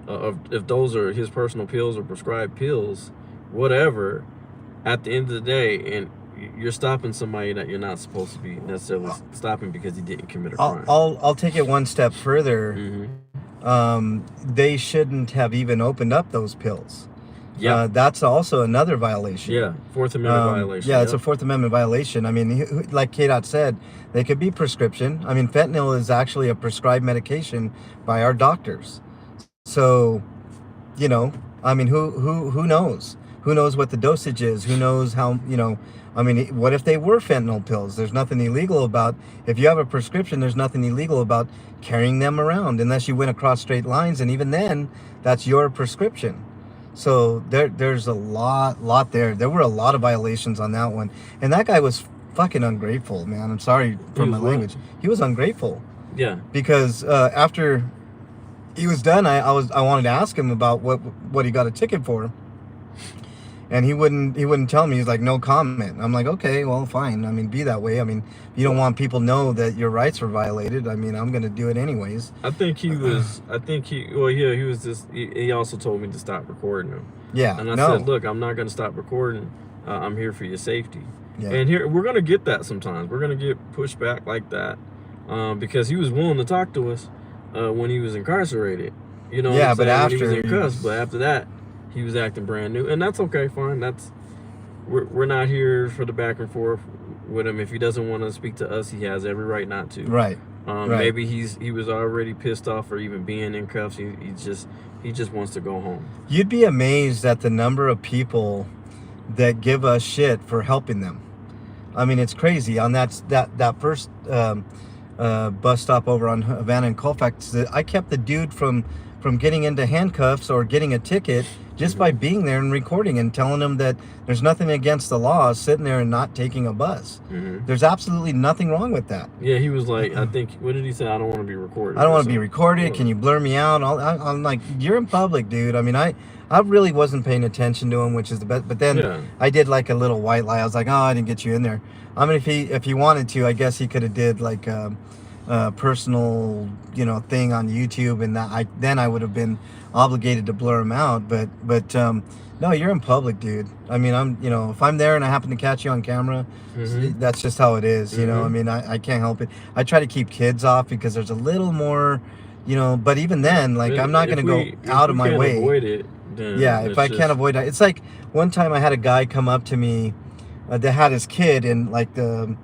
if those are his personal pills or prescribed pills, whatever, at the end of the day, and you're stopping somebody that you're not supposed to be necessarily stopping because he didn't commit a crime. I'll take it one step further. Mm-hmm. They shouldn't have even opened up those pills. Yeah, that's also another violation. Yeah, Fourth Amendment violation. Yeah, it's a Fourth Amendment violation. I mean, like K-Dot said, they could be prescription. I mean, fentanyl is actually a prescribed medication by our doctors. So, you know, I mean, who knows? Who knows what the dosage is? Who knows how, you know, I mean, what if they were fentanyl pills? There's nothing illegal about, if you have a prescription, there's nothing illegal about carrying them around unless you went across straight lines. And even then, that's your prescription. So there's a lot there. There were a lot of violations on that one. And that guy was fucking ungrateful, man. I'm sorry for my language. He was ungrateful. Yeah. Because after he was done, I wanted to ask him about what he got a ticket for. And he wouldn't tell me. He's like, no comment. I'm like, okay, well, fine. I mean, be that way. I mean, you don't want people to know that your rights were violated. I mean, I'm going to do it anyways. He also told me to stop recording him. Yeah. And I said, look, I'm not going to stop recording. I'm here for your safety. Yeah. And here, we're going to get that sometimes. We're going to get pushback like that because he was willing to talk to us when he was incarcerated. You know, yeah, but after he was in cuffs, but after that, he was acting brand new, and that's okay, fine. We're not here for the back and forth with him. If he doesn't want to speak to us, he has every right not to. Right. Maybe he was already pissed off for even being in cuffs. He just wants to go home. You'd be amazed at the number of people that give us shit for helping them. I mean, it's crazy. On that first bus stop over on Havana and Colfax, I kept the dude from getting into handcuffs or getting a ticket just by being there and recording and telling him that there's nothing against the law sitting there and not taking a bus. There's absolutely nothing wrong with that. Yeah, he was like, I think, what did he say? I don't want to be recorded. I don't want to be recorded. Can you blur me out? I'm like, you're in public, dude. I mean, I really wasn't paying attention to him, which is the best. But then I did like a little white lie. I was like, oh, I didn't get you in there. I mean, if he wanted to, I guess he could have did like personal, you know, thing on YouTube, and then I would have been obligated to blur him out. But no, you're in public, dude. I mean, if I'm there and I happen to catch you on camera, that's just how it is. You know, I mean, I can't help it. I try to keep kids off because there's a little more, you know. But even then, like, I'm not gonna go out of my way. Avoid it, then if I can't avoid it, it's like one time I had a guy come up to me that had his kid in like the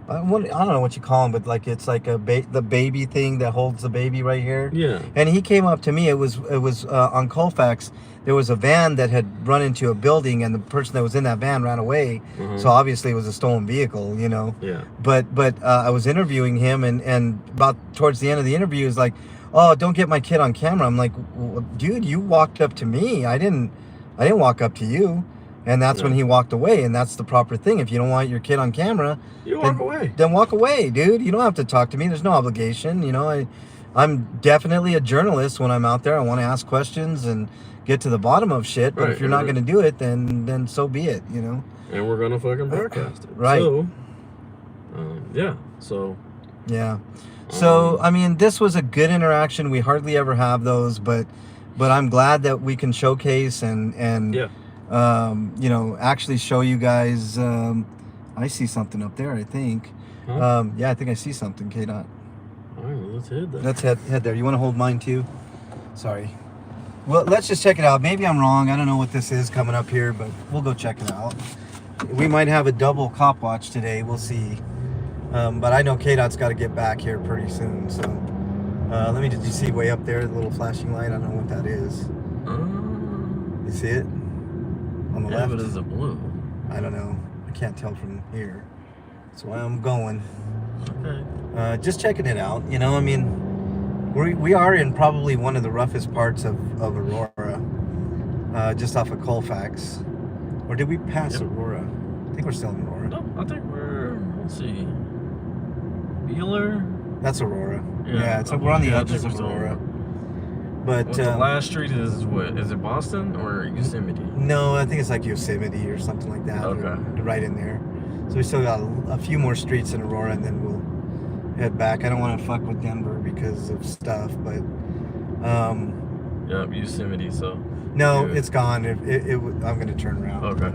I don't know what you call them, but like it's like the baby thing that holds the baby right here. Yeah. And he came up to me. It was on Colfax. There was a van that had run into a building, and the person that was in that van ran away. So obviously it was a stolen vehicle, you know. Yeah. But I was interviewing him, and about towards the end of the interview, he was like, "Oh, don't get my kid on camera." I'm like, well, "Dude, you walked up to me. I didn't walk up to you." And that's when he walked away, and that's the proper thing. If you don't want your kid on camera, you walk away. Then walk away, dude. You don't have to talk to me. There's no obligation. You know, I'm definitely a journalist when I'm out there. I want to ask questions and get to the bottom of shit. But if you're not going to do it, then so be it. You know. And we're gonna fucking broadcast it. Right. So, yeah. So. Yeah. So I mean, this was a good interaction. We hardly ever have those, but I'm glad that we can showcase and yeah. you know, actually show you guys. I see something up there, I think. Huh? Yeah, I think I see something, K-Dot. All right, well, let's head there. Let's head there. You want to hold mine too? Sorry. Well, let's just check it out. Maybe I'm wrong. I don't know what this is coming up here, but we'll go check it out. We might have a double cop watch today. We'll see. But I know K-Dot's got to get back here pretty soon. So let me just see way up there, the little flashing light. I don't know what that is. You see it? On the left? But it's a blue. I don't know. I can't tell from here. That's why I'm going. Okay. Just checking it out. You know, I mean, we are in probably one of the roughest parts of Aurora. Just off of Colfax. Or did we pass Aurora? I think we're still in Aurora. No, I think let's see. Beeler? That's Aurora. Yeah, we're on the I edges think of we're still Aurora. But the last street is what? Is it Boston or Yosemite? No, I think it's like Yosemite or something like that. Okay. Right in there. So we still got a few more streets in Aurora, and then we'll head back. I don't want to fuck with Denver because of stuff, but Yep, Yosemite. So no, it's gone. I'm gonna turn around. Okay.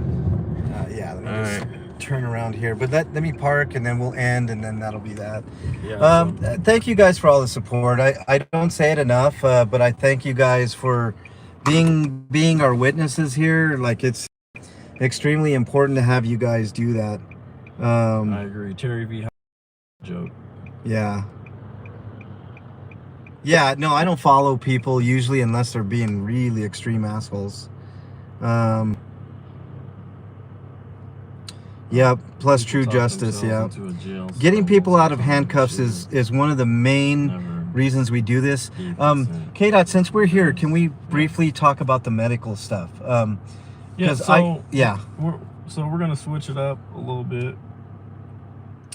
Yeah, let me just turn around here. But let me park, and then we'll end, and then that'll be that. Yeah. Thank you guys for all the support. I don't say it enough, but I thank you guys for being our witnesses here. Like, it's extremely important to have you guys do that. I agree. Terry V. Joke. Yeah. Yeah, no, I don't follow people usually unless they're being really extreme assholes. Yeah, plus true justice, yeah. Getting people out of handcuffs is one of the main reasons we do this. K-Dot, since we're here, can we briefly talk about the medical stuff? We're going to switch it up a little bit.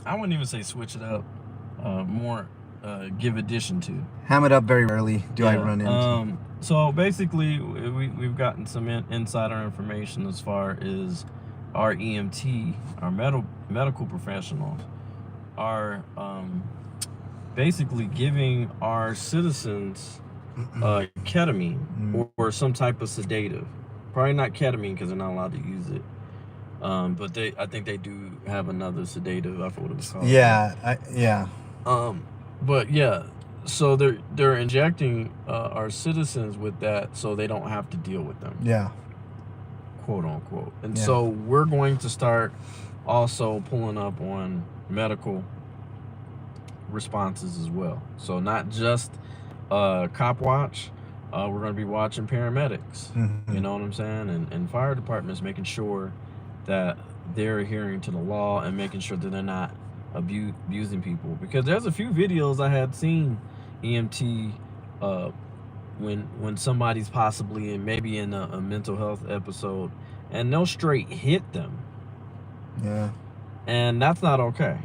I wouldn't even say switch it up. More give addition to. Ham it up very rarely I run into. So basically, we've gotten some insider information as far as our EMT, our medical professionals, are basically giving our citizens ketamine or some type of sedative. Probably not ketamine because they're not allowed to use it. But I think they do have another sedative. I forgot what it was called. Yeah. But yeah, so they're injecting our citizens with that so they don't have to deal with them. Yeah. Quote unquote. And so we're going to start also pulling up on medical responses as well. So not just cop watch. We're going to be watching paramedics. You know what I'm saying? And fire departments, making sure that they're adhering to the law and making sure that they're not abusing people. Because there's a few videos I had seen EMT when somebody's possibly in a mental health episode and they'll straight hit them. Yeah. And that's not okay.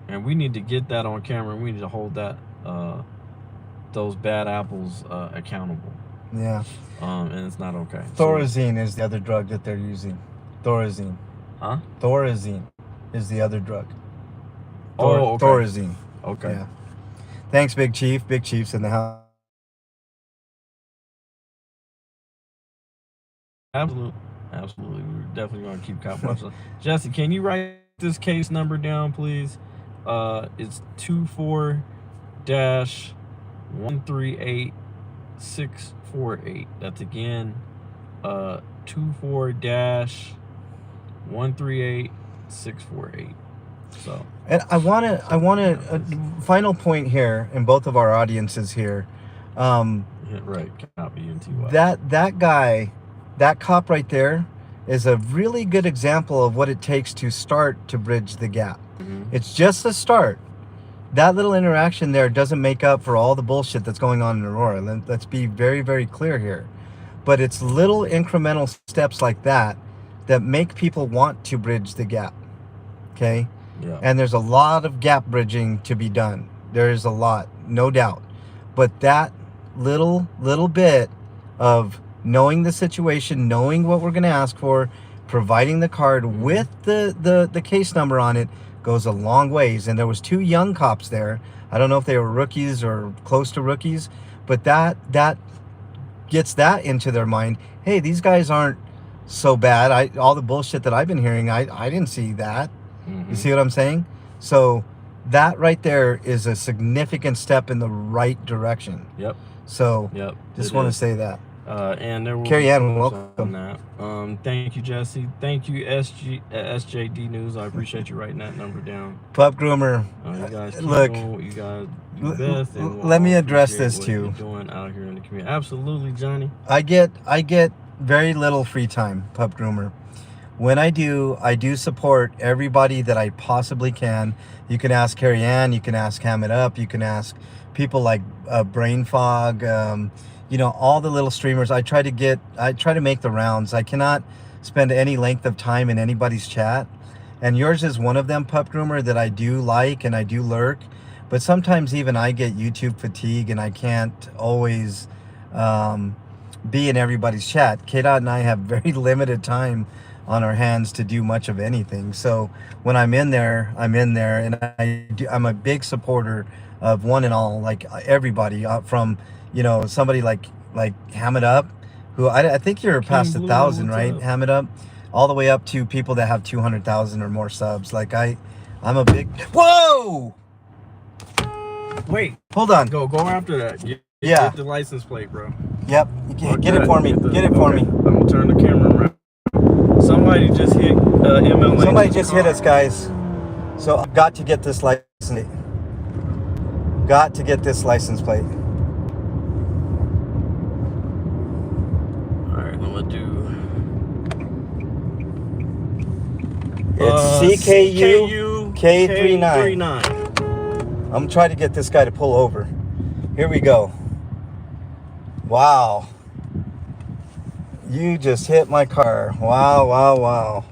And we need to get that on camera. We need to hold that those bad apples accountable. Yeah. And it's not okay. Thorazine is the other drug that they're using. Thorazine. Huh? Thorazine is the other drug. Okay. Thorazine. Okay. Yeah. Thanks, Big Chief. Big Chief's in the house. Absolutely. We're definitely going to keep cop watch. Jesse, can you write this case number down, please? It's 24-138648. That's again 24-138648. So, And I want to, final point here in both of our audiences here. yeah, right, copy NTY. That guy, that cop right there is a really good example of what it takes to start to bridge the gap. It's just a start. That little interaction there doesn't make up for all the bullshit that's going on in Aurora. Let's be very, very clear here. But it's little incremental steps like that that make people want to bridge the gap. Okay? Yeah. And there's a lot of gap bridging to be done. There is a lot, no doubt. But that little bit of knowing the situation, knowing what we're going to ask for, providing the card with the case number on it goes a long ways. And there was 2 young cops there. I don't know if they were rookies or close to rookies, but that gets that into their mind. Hey, these guys aren't so bad. All the bullshit that I've been hearing, I didn't see that. You see what I'm saying? So that right there is a significant step in the right direction. Yep. So Yep. just want to say that. And there will Carrie be Ann, clips welcome. on that. Thank you, Jesse. Thank you, SJD News. I appreciate you writing that number down. Pup groomer. You guys keep Look, doing what you guys do best. And we'll let me all address appreciate this what too. you're doing out here in the community. Absolutely, Johnny. I get very little free time, pup groomer. When I do support everybody that I possibly can. You can ask Carrie Ann, you can ask Ham It Up, you can ask people like Brain Fog, you know, all the little streamers. I try to make the rounds. I cannot spend any length of time in anybody's chat. And yours is one of them, pup groomer, that I do like and I do lurk. But sometimes even I get YouTube fatigue and I can't always be in everybody's chat. K-Dot and I have very limited time on our hands to do much of anything. So when I'm in there, and I'm a big supporter of one and all, like everybody, from, you know, somebody like Ham It Up, who I think you're past 1,000, right? Ham It Up, all the way up to people that have 200,000 or more subs. Like I'm a big, whoa! Wait, Hold on. go after that. Yeah. Get the license plate, bro. Yep. Get it for me. Get it for me. I'm gonna turn the camera around. Somebody just hit MLA. Somebody just hit us, guys. So I've got to get this license plate. Got to get this license plate. Alright, I'm gonna do It's CKU K39. K39. I'm trying to get this guy to pull over. Here we go. Wow. You just hit my car. Wow.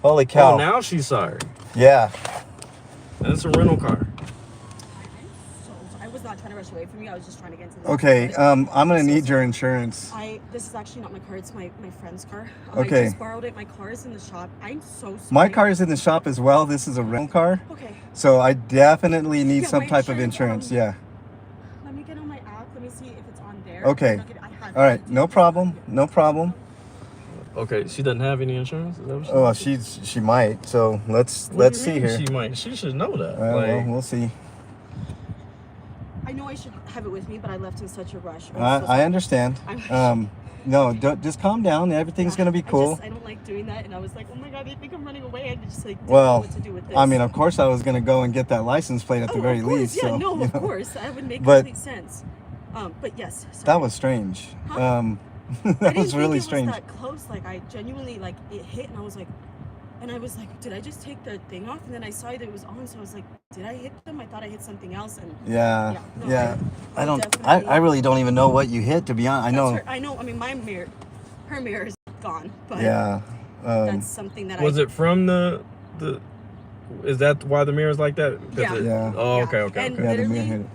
Holy cow. Oh, now she's sorry. Yeah. That's a rental car. I was not trying to rush away from you. I was just trying to get into the Okay, I'm gonna need your insurance. This is actually not my car. It's my friend's car. Okay. I just borrowed it. My car is in the shop. I'm so sorry. My car is in the shop as well. This is a rental car. Okay. So I definitely need Yeah, some my type of insurance, insurance. Yeah. Let me get on my app. Let me see if it's on there. Okay. All right. No problem. No problem. Okay, she doesn't have any insurance? Is that what she Oh, she might. So let's What do you see mean here. She might. She should know that. Well, we'll see. I know I should have it with me, but I left in such a rush. I understand. No, just calm down. Everything's gonna be cool. I don't like doing that, and I was like, oh my god, they think I'm running away. I just like didn't know Well, what to do with this. I mean, of course, I was gonna go and get that license plate at the very of course, least. yeah, So, no, you of know. course, that would make But- complete sense. But yes, sorry. That was strange. Huh? That was really strange. I didn't think it was that close. Like I genuinely like it hit, and I was like, did I just take the thing off? And then I saw that it was on, so I was like, did I hit them? I thought I hit something else, and Yeah. no, I don't. definitely- I really don't even know what you hit. To be honest, I know. I know. I mean, her mirror is gone, but Yeah. that's something that Was it from the? Is that why the mirror's like that? 'Cause Yeah. Yeah. Oh, Yeah. okay. And Yeah, the literally, mirror hit it.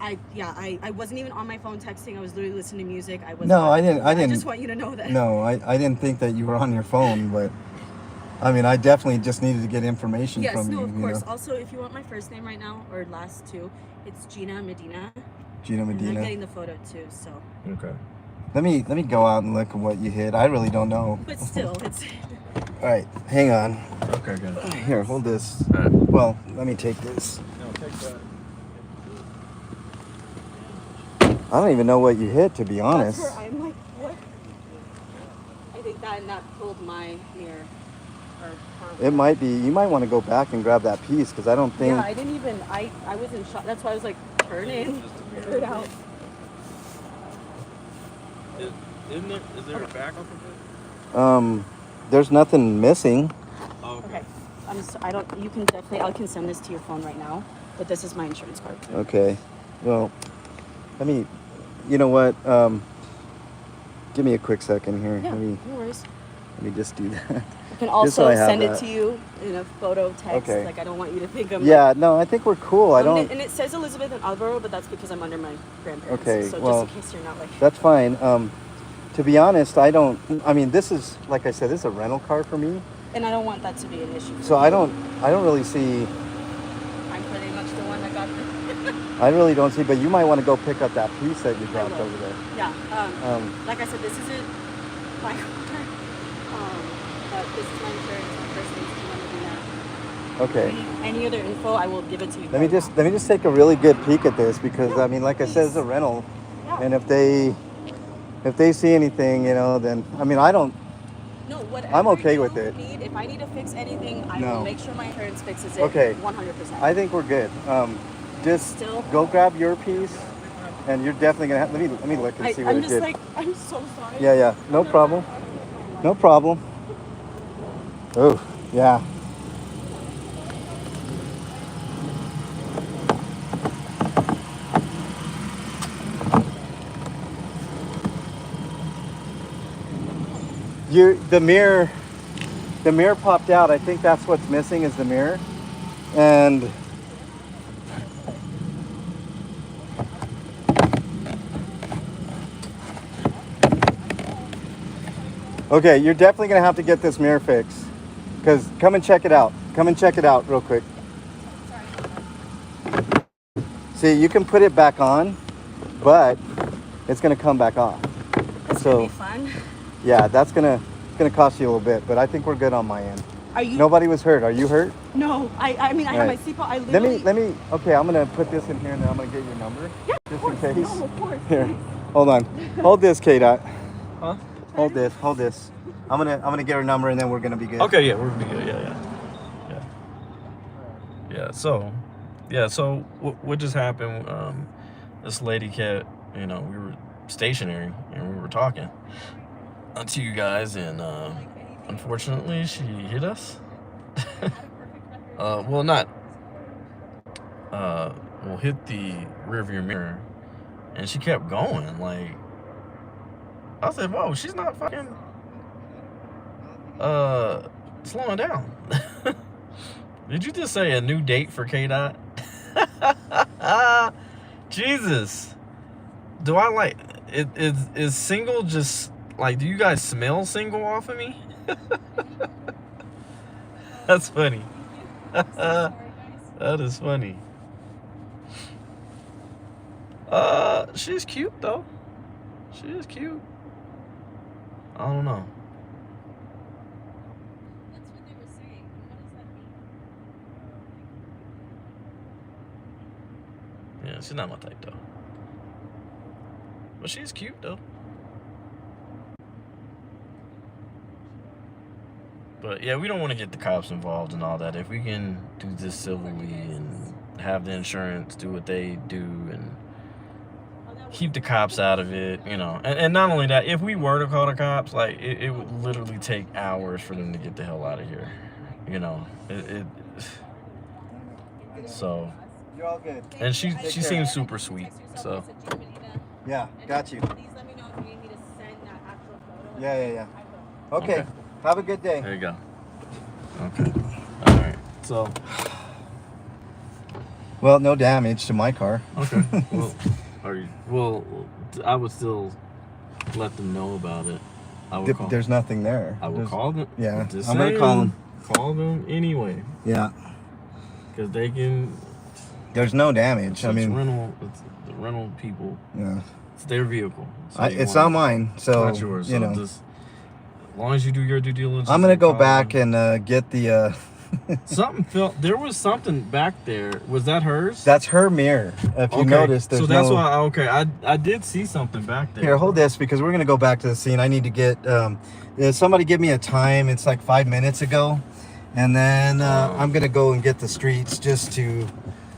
I wasn't even on my phone texting. I was literally listening to music. I was. No, not- I didn't. I just want you to know that. No, I didn't think that you were on your phone, but I mean, I definitely just needed to get information Yes, from no, you. of You course. know? Also, if you want my first name right now or last two, it's Gina Medina. Gina And I'm Medina. getting the photo too. So, Okay. Let me go out and look at what you hit. I really don't know. but still, it's. All right, hang on. Okay, good. Here, hold this. All right. Well, let me take this. No, take that. I don't even know what you hit, to be That's honest. where I'm like, what? I think that pulled my mirror. or It might be. You might want to go back and grab that piece because I don't think. Yeah, I didn't even. I was in shock. That's why I was like, turn in, figure it out. Is there a backup of it? There's nothing missing. Oh, Okay. I don't. You can definitely. I can send this to your phone right now. But this is my insurance card. Okay. Well, let me. You know what? Give me a quick second here. Yeah. No worries. Let me just do that. I can also I have send it that. to you in a photo text. Okay. Like I don't want you to think I'm. Yeah. No, I think we're cool. I And don't. it says Elizabeth and Alvaro, but that's because I'm under my grandparents. Okay, So well, just in case you're not like. That's fine. To be honest, I don't. I mean, this is like I said. This is a rental car for me. And I don't want that to be an issue. So I don't really see. I'm pretty much the one that got the. I really don't see. But you might want to go pick up that piece that you dropped will. over there. Yeah. Like I said, this isn't my car. But this is my insurance. My first name. If you want to do that. Okay. Any other info, I will give it to you. Let me just take a really good peek at this because I mean, like I said, it's a rental, Yeah. and if they see anything, you know, then I mean, I don't. No, whatever. I'm okay you with it. Need, if I need to fix anything, I No. will make sure my insurance fixes it. Okay. 100%. I think we're good. Just Still? go grab your piece, and you're definitely gonna have. Let me look and see what I'm it just did. like, I'm so sorry. Yeah. No problem. No problem. Oh, yeah. The mirror popped out. I think that's what's missing is the mirror. And okay, you're definitely gonna have to get this mirror fixed. Because come and check it out. Come and check it out real quick. See, you can put it back on, but it's gonna come back off. It's So gonna be fun. yeah, that's gonna cost you a little bit, but I think we're good on my end. Are you? Nobody was hurt. Are you hurt? No, I mean, I have my Right. seatbelt. I literally. Let me. Okay, I'm gonna put this in here, and then I'm gonna get your number, Yeah, of just course. in case. No, of course. Here, hold on. Hold this, K-Dot. Huh? Hold this. I'm gonna get her number, and then we're gonna be good. Okay, yeah, we're gonna be good. Yeah. So what just happened? This lady kept, we were stationary and we were talking to you guys, and unfortunately, she hit us. Hit the rearview mirror, and she kept going. Like, I said, "Whoa, she's not fucking slowing down." Did you just say a new date for K-Dot? Jesus. Do I like it? Is single just like? Do you guys smell single off of me? That's funny. That is funny. She's cute though. She is cute. I don't know. That's what they were saying. What does that mean? Yeah, she's not my type though. But she's cute though. But yeah, we don't want to get the cops involved and all that. If we can do this civilly and have the insurance do what they do and keep the cops out of it, And not only that, if we were to call the cops, like it would literally take hours for them to get the hell out of here. So, You're all good. and she seems super sweet. So Yeah, got you. Please let me know if you need me to send that actual photo. Yeah. Okay. Okay. Have a good day. there you go. Okay. All right. So. Well, no damage to my car. Okay. Well, I would still let them know about it. I would call. There's nothing there. I would call them. Yeah, Just I'm gonna call them. Call them anyway, Yeah. because they can. There's no damage. It's rental. It's the rental people. Yeah. It's their vehicle. So you It's wanna- not mine, so Not yours. So just as long as you do your due diligence. I'm gonna and go call back them. and get the. Something felt. There was something back there. Was that hers? That's her mirror. If you Okay, notice, there's so that's no. why. Okay, I did see something back there. Here, hold this because we're gonna go back to the scene. I need to get. Somebody give me a time. It's like 5 minutes ago. And then I'm gonna go and get the streets just to.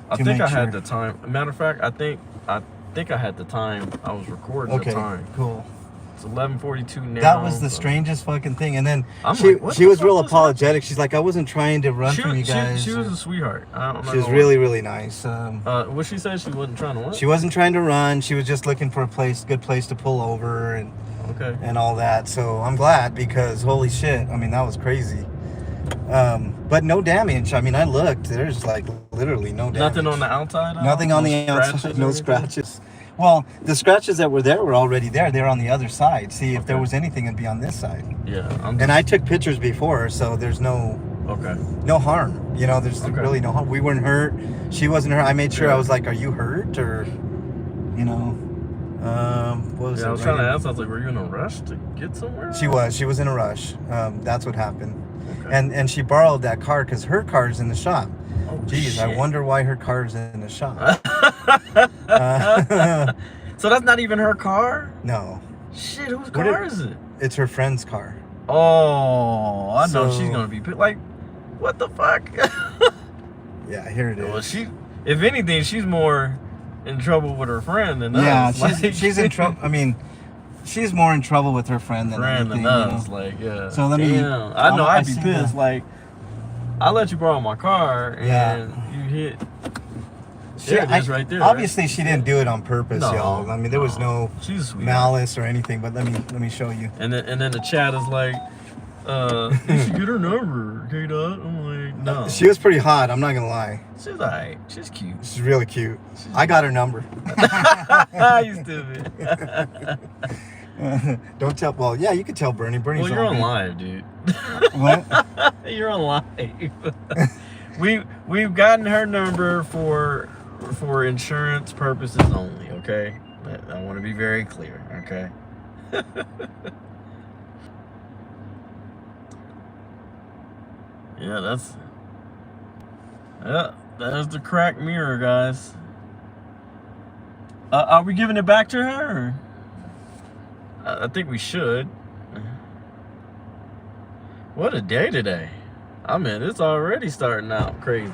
I think I had the time. Matter of fact, I think I had the time. I was recording the time. Cool. It's 11:42 now. That was the strangest fucking thing. And then I'm she like, was real apologetic. She's like, I wasn't trying to run from you guys. She was a sweetheart. She was really, really nice. What she said, she wasn't trying to what? She wasn't trying to run. She was just looking for a good place to pull over and all that. So I'm glad because holy shit, I mean that was crazy. But no damage. I mean, I looked. There's like literally no damage. Nothing on the outside? Nothing on the outside. No scratches. Well, the scratches that were there were already there. They're on the other side. See, if there was anything, it'd be on this side. Yeah. And I took pictures before, so there's no harm. You know, there's really no harm. We weren't hurt. She wasn't hurt. I made sure. I was like, "Are you hurt?" Or, you know, what was it? I was trying to ask. I was like, "Were you in a rush to get somewhere?" She was. She was in a rush. That's what happened. Okay. And she borrowed that car because her car is in the shop. Oh, geez, shit. I wonder why her car's in the shop. So that's not even her car? No. Shit, whose car is it? It's her friend's car. Oh, I know she's gonna be like, what the fuck? Yeah, here it is. Well, if anything, she's more in trouble with her friend than us. Yeah, she's in trouble. I mean, she's more in trouble with her friend than anything, us. You know? Like, yeah. So let me. I know I'd be pissed. Like, I let you borrow my car and you hit. There it is right there. Obviously, she didn't do it on purpose, No, y'all. I mean, there was no malice or anything. But let me show you. And then the chat is like, you should get her number, K-Dot. I'm like, no. She was pretty hot. I'm not gonna lie. She's alright. She's cute. She's really cute. I got her number. You stupid. Don't tell. Well, yeah, you could tell Bernie. Bernie's well, you're on live, dude. What? You're on live. We've gotten her number for insurance purposes only. Okay, I want to be very clear. Okay. Yeah, that's the cracked mirror, guys. Are we giving it back to her? I think we should. What a day today. I mean, it's already starting out crazy.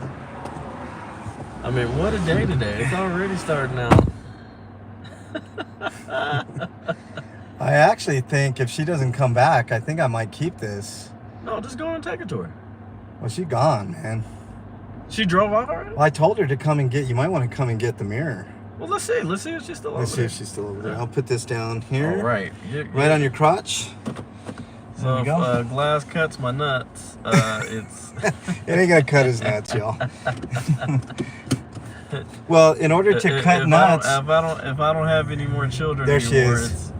I mean, what a day today. It's already starting out. I actually think if she doesn't come back, I think I might keep this. No, just go and take it to her. Well, she gone, man. She drove off already? Well, I told her to come and get. You might want to come and get the mirror. Well, let's see. Let's see if she's still over there. Let's see if she's still over there. I'll put this down here. All right. Right on your crotch. So if glass cuts my nuts, it's... It ain't gonna cut his nuts, y'all. Well, in order to cut nuts... If I don't have any more children there anymore, she is.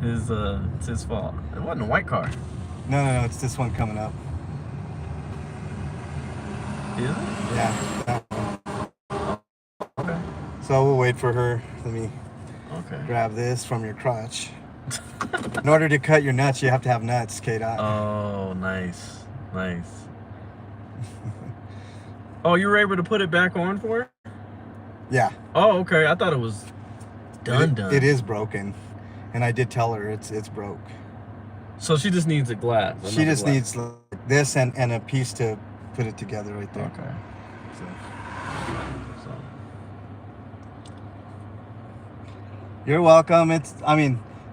It's his fault. It wasn't a white car. No, it's this one coming up. Is it? Yeah, that one. Okay. So we'll wait for her. Let me grab this from your crotch. In order to cut your nuts, you have to have nuts, K-Dot. Oh, nice. Oh, you were able to put it back on for her? Yeah. Oh, okay. I thought it was done. It is broken. And I did tell her it's broke. So she just needs a glass. She just needs like this and a piece to put it together right there. Okay. So. You're welcome.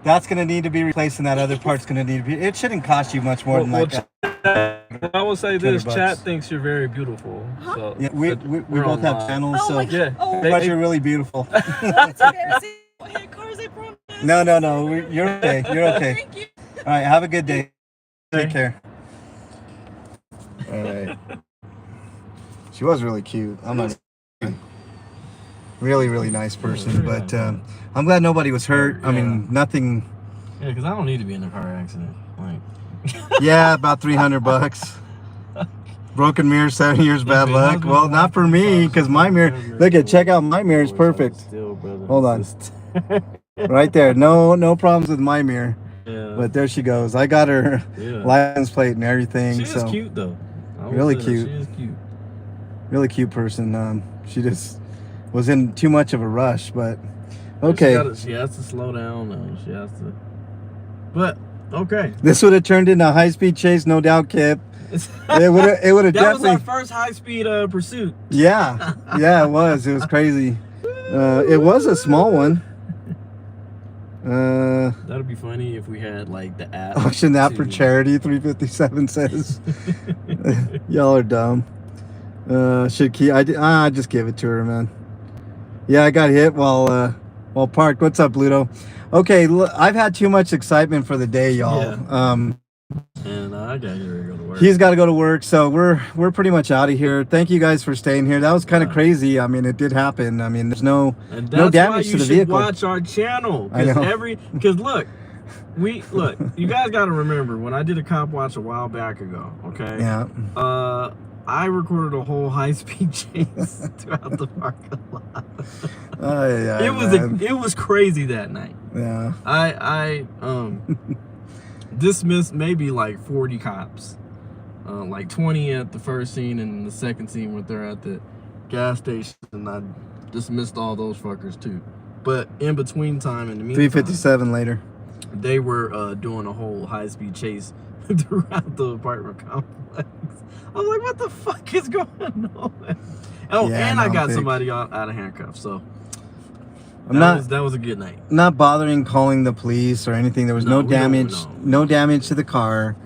That's going to need to be replaced and that other part's going to need to be... It shouldn't cost you much more than I will say this, chat thinks you're very beautiful. So yeah, we both have channels, so yeah. But you're really beautiful. That's embarrassing. I hate cars, I promise. No. You're okay. You're okay. Thank you. All right, have a good day. Take care. All right. She was really cute. I'm not... Really, really nice person, but I'm glad nobody was hurt. I mean, nothing... Yeah, because I don't need to be in a car accident. Like... Yeah, about $300. Broken mirror, 7 years bad luck. Well, not for me, because my mirror... Check out my mirror. It's perfect. Hold on. Right there. No problems with my mirror. Yeah. But there she goes. I got her license plate and everything. She is cute, though. Really cute. She is cute. Really cute person. She just was in too much of a rush, but okay. She has to slow down, though. She has to... But Okay. This would have turned into a high-speed chase, no doubt, Kip. It would have That definitely. was our first high-speed pursuit. Yeah, yeah, it was. It was crazy. It was a small one. That'd be funny if we had like the app. Auction that for charity. 357 says. Y'all are dumb. Should keep. I just give it to her, man. Yeah, I got hit while parked. What's up, Ludo? Okay, look, I've had too much excitement for the day, y'all. Yeah. And I gotta get ready to go to work. He's got to go to work, so we're pretty much out of here. Thank you guys for staying here. That was kind of crazy. I mean, it did happen. I mean, there's no damage to the vehicle. Watch our channel. I know. Because look, you guys got to remember when I did a cop watch a while back ago. Okay. Yeah. I recorded a whole high-speed chase throughout the parking lot. Yeah, it was crazy that night. Yeah. I dismissed maybe like 40 cops, like 20 at the first scene and the second scene when they're at the gas station, and I dismissed all those fuckers too. But in between time, in the meantime, 357 later, they were doing a whole high-speed chase throughout the apartment complex. I was like, what the fuck is going on? Oh, yeah, and I got somebody out of handcuffs, so that was a good night. Not bothering calling the police or anything. There was no damage, no damage to the car,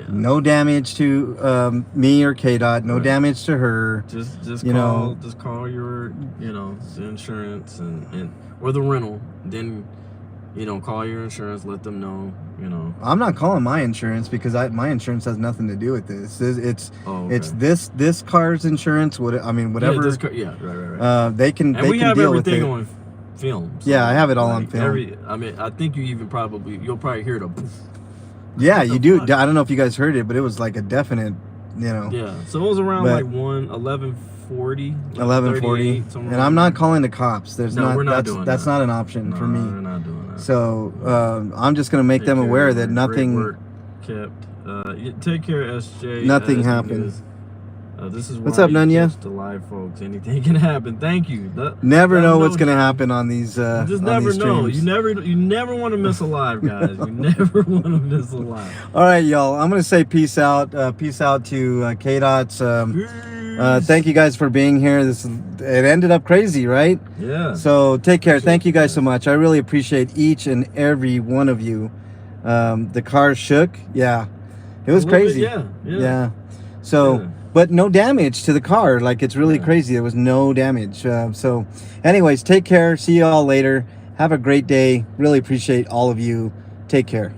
no damage to me or KDOT, no damage to her. Just call your insurance and or the rental. Then call your insurance, let them know. I'm not calling my insurance because my insurance has nothing to do with this. It's this car's insurance. Whatever. Right. They can. And they we can have deal everything with it. on film. So yeah, I have it all on film. I think you'll probably hear the. Yeah, you do. I don't know if you guys heard it, but it was like a definite. Yeah. So it was around like 11:40. 11:40, and I'm not calling the cops. We're not doing that's not an option for me. We're not doing that. So I'm just gonna make them aware that nothing. Great work kept. Take care, SJ. Nothing happened. This is what's up, Nunya? To live folks, anything can happen. Thank you. Never know what's gonna happen on these. Just never know. You never want to miss a live, guys. You never want to miss a live. All right, y'all. I'm gonna say peace out. Peace out to KDOT's. Thank you guys for being here. It ended up crazy, right? Yeah. So take care. Thank you guys so much. I really appreciate each and every one of you. The car shook. Yeah. It was crazy. Yeah. So, but no damage to the car. Like, it's really crazy. There was no damage. So anyways, take care. See you all later. Have a great day. Really appreciate all of you. Take care.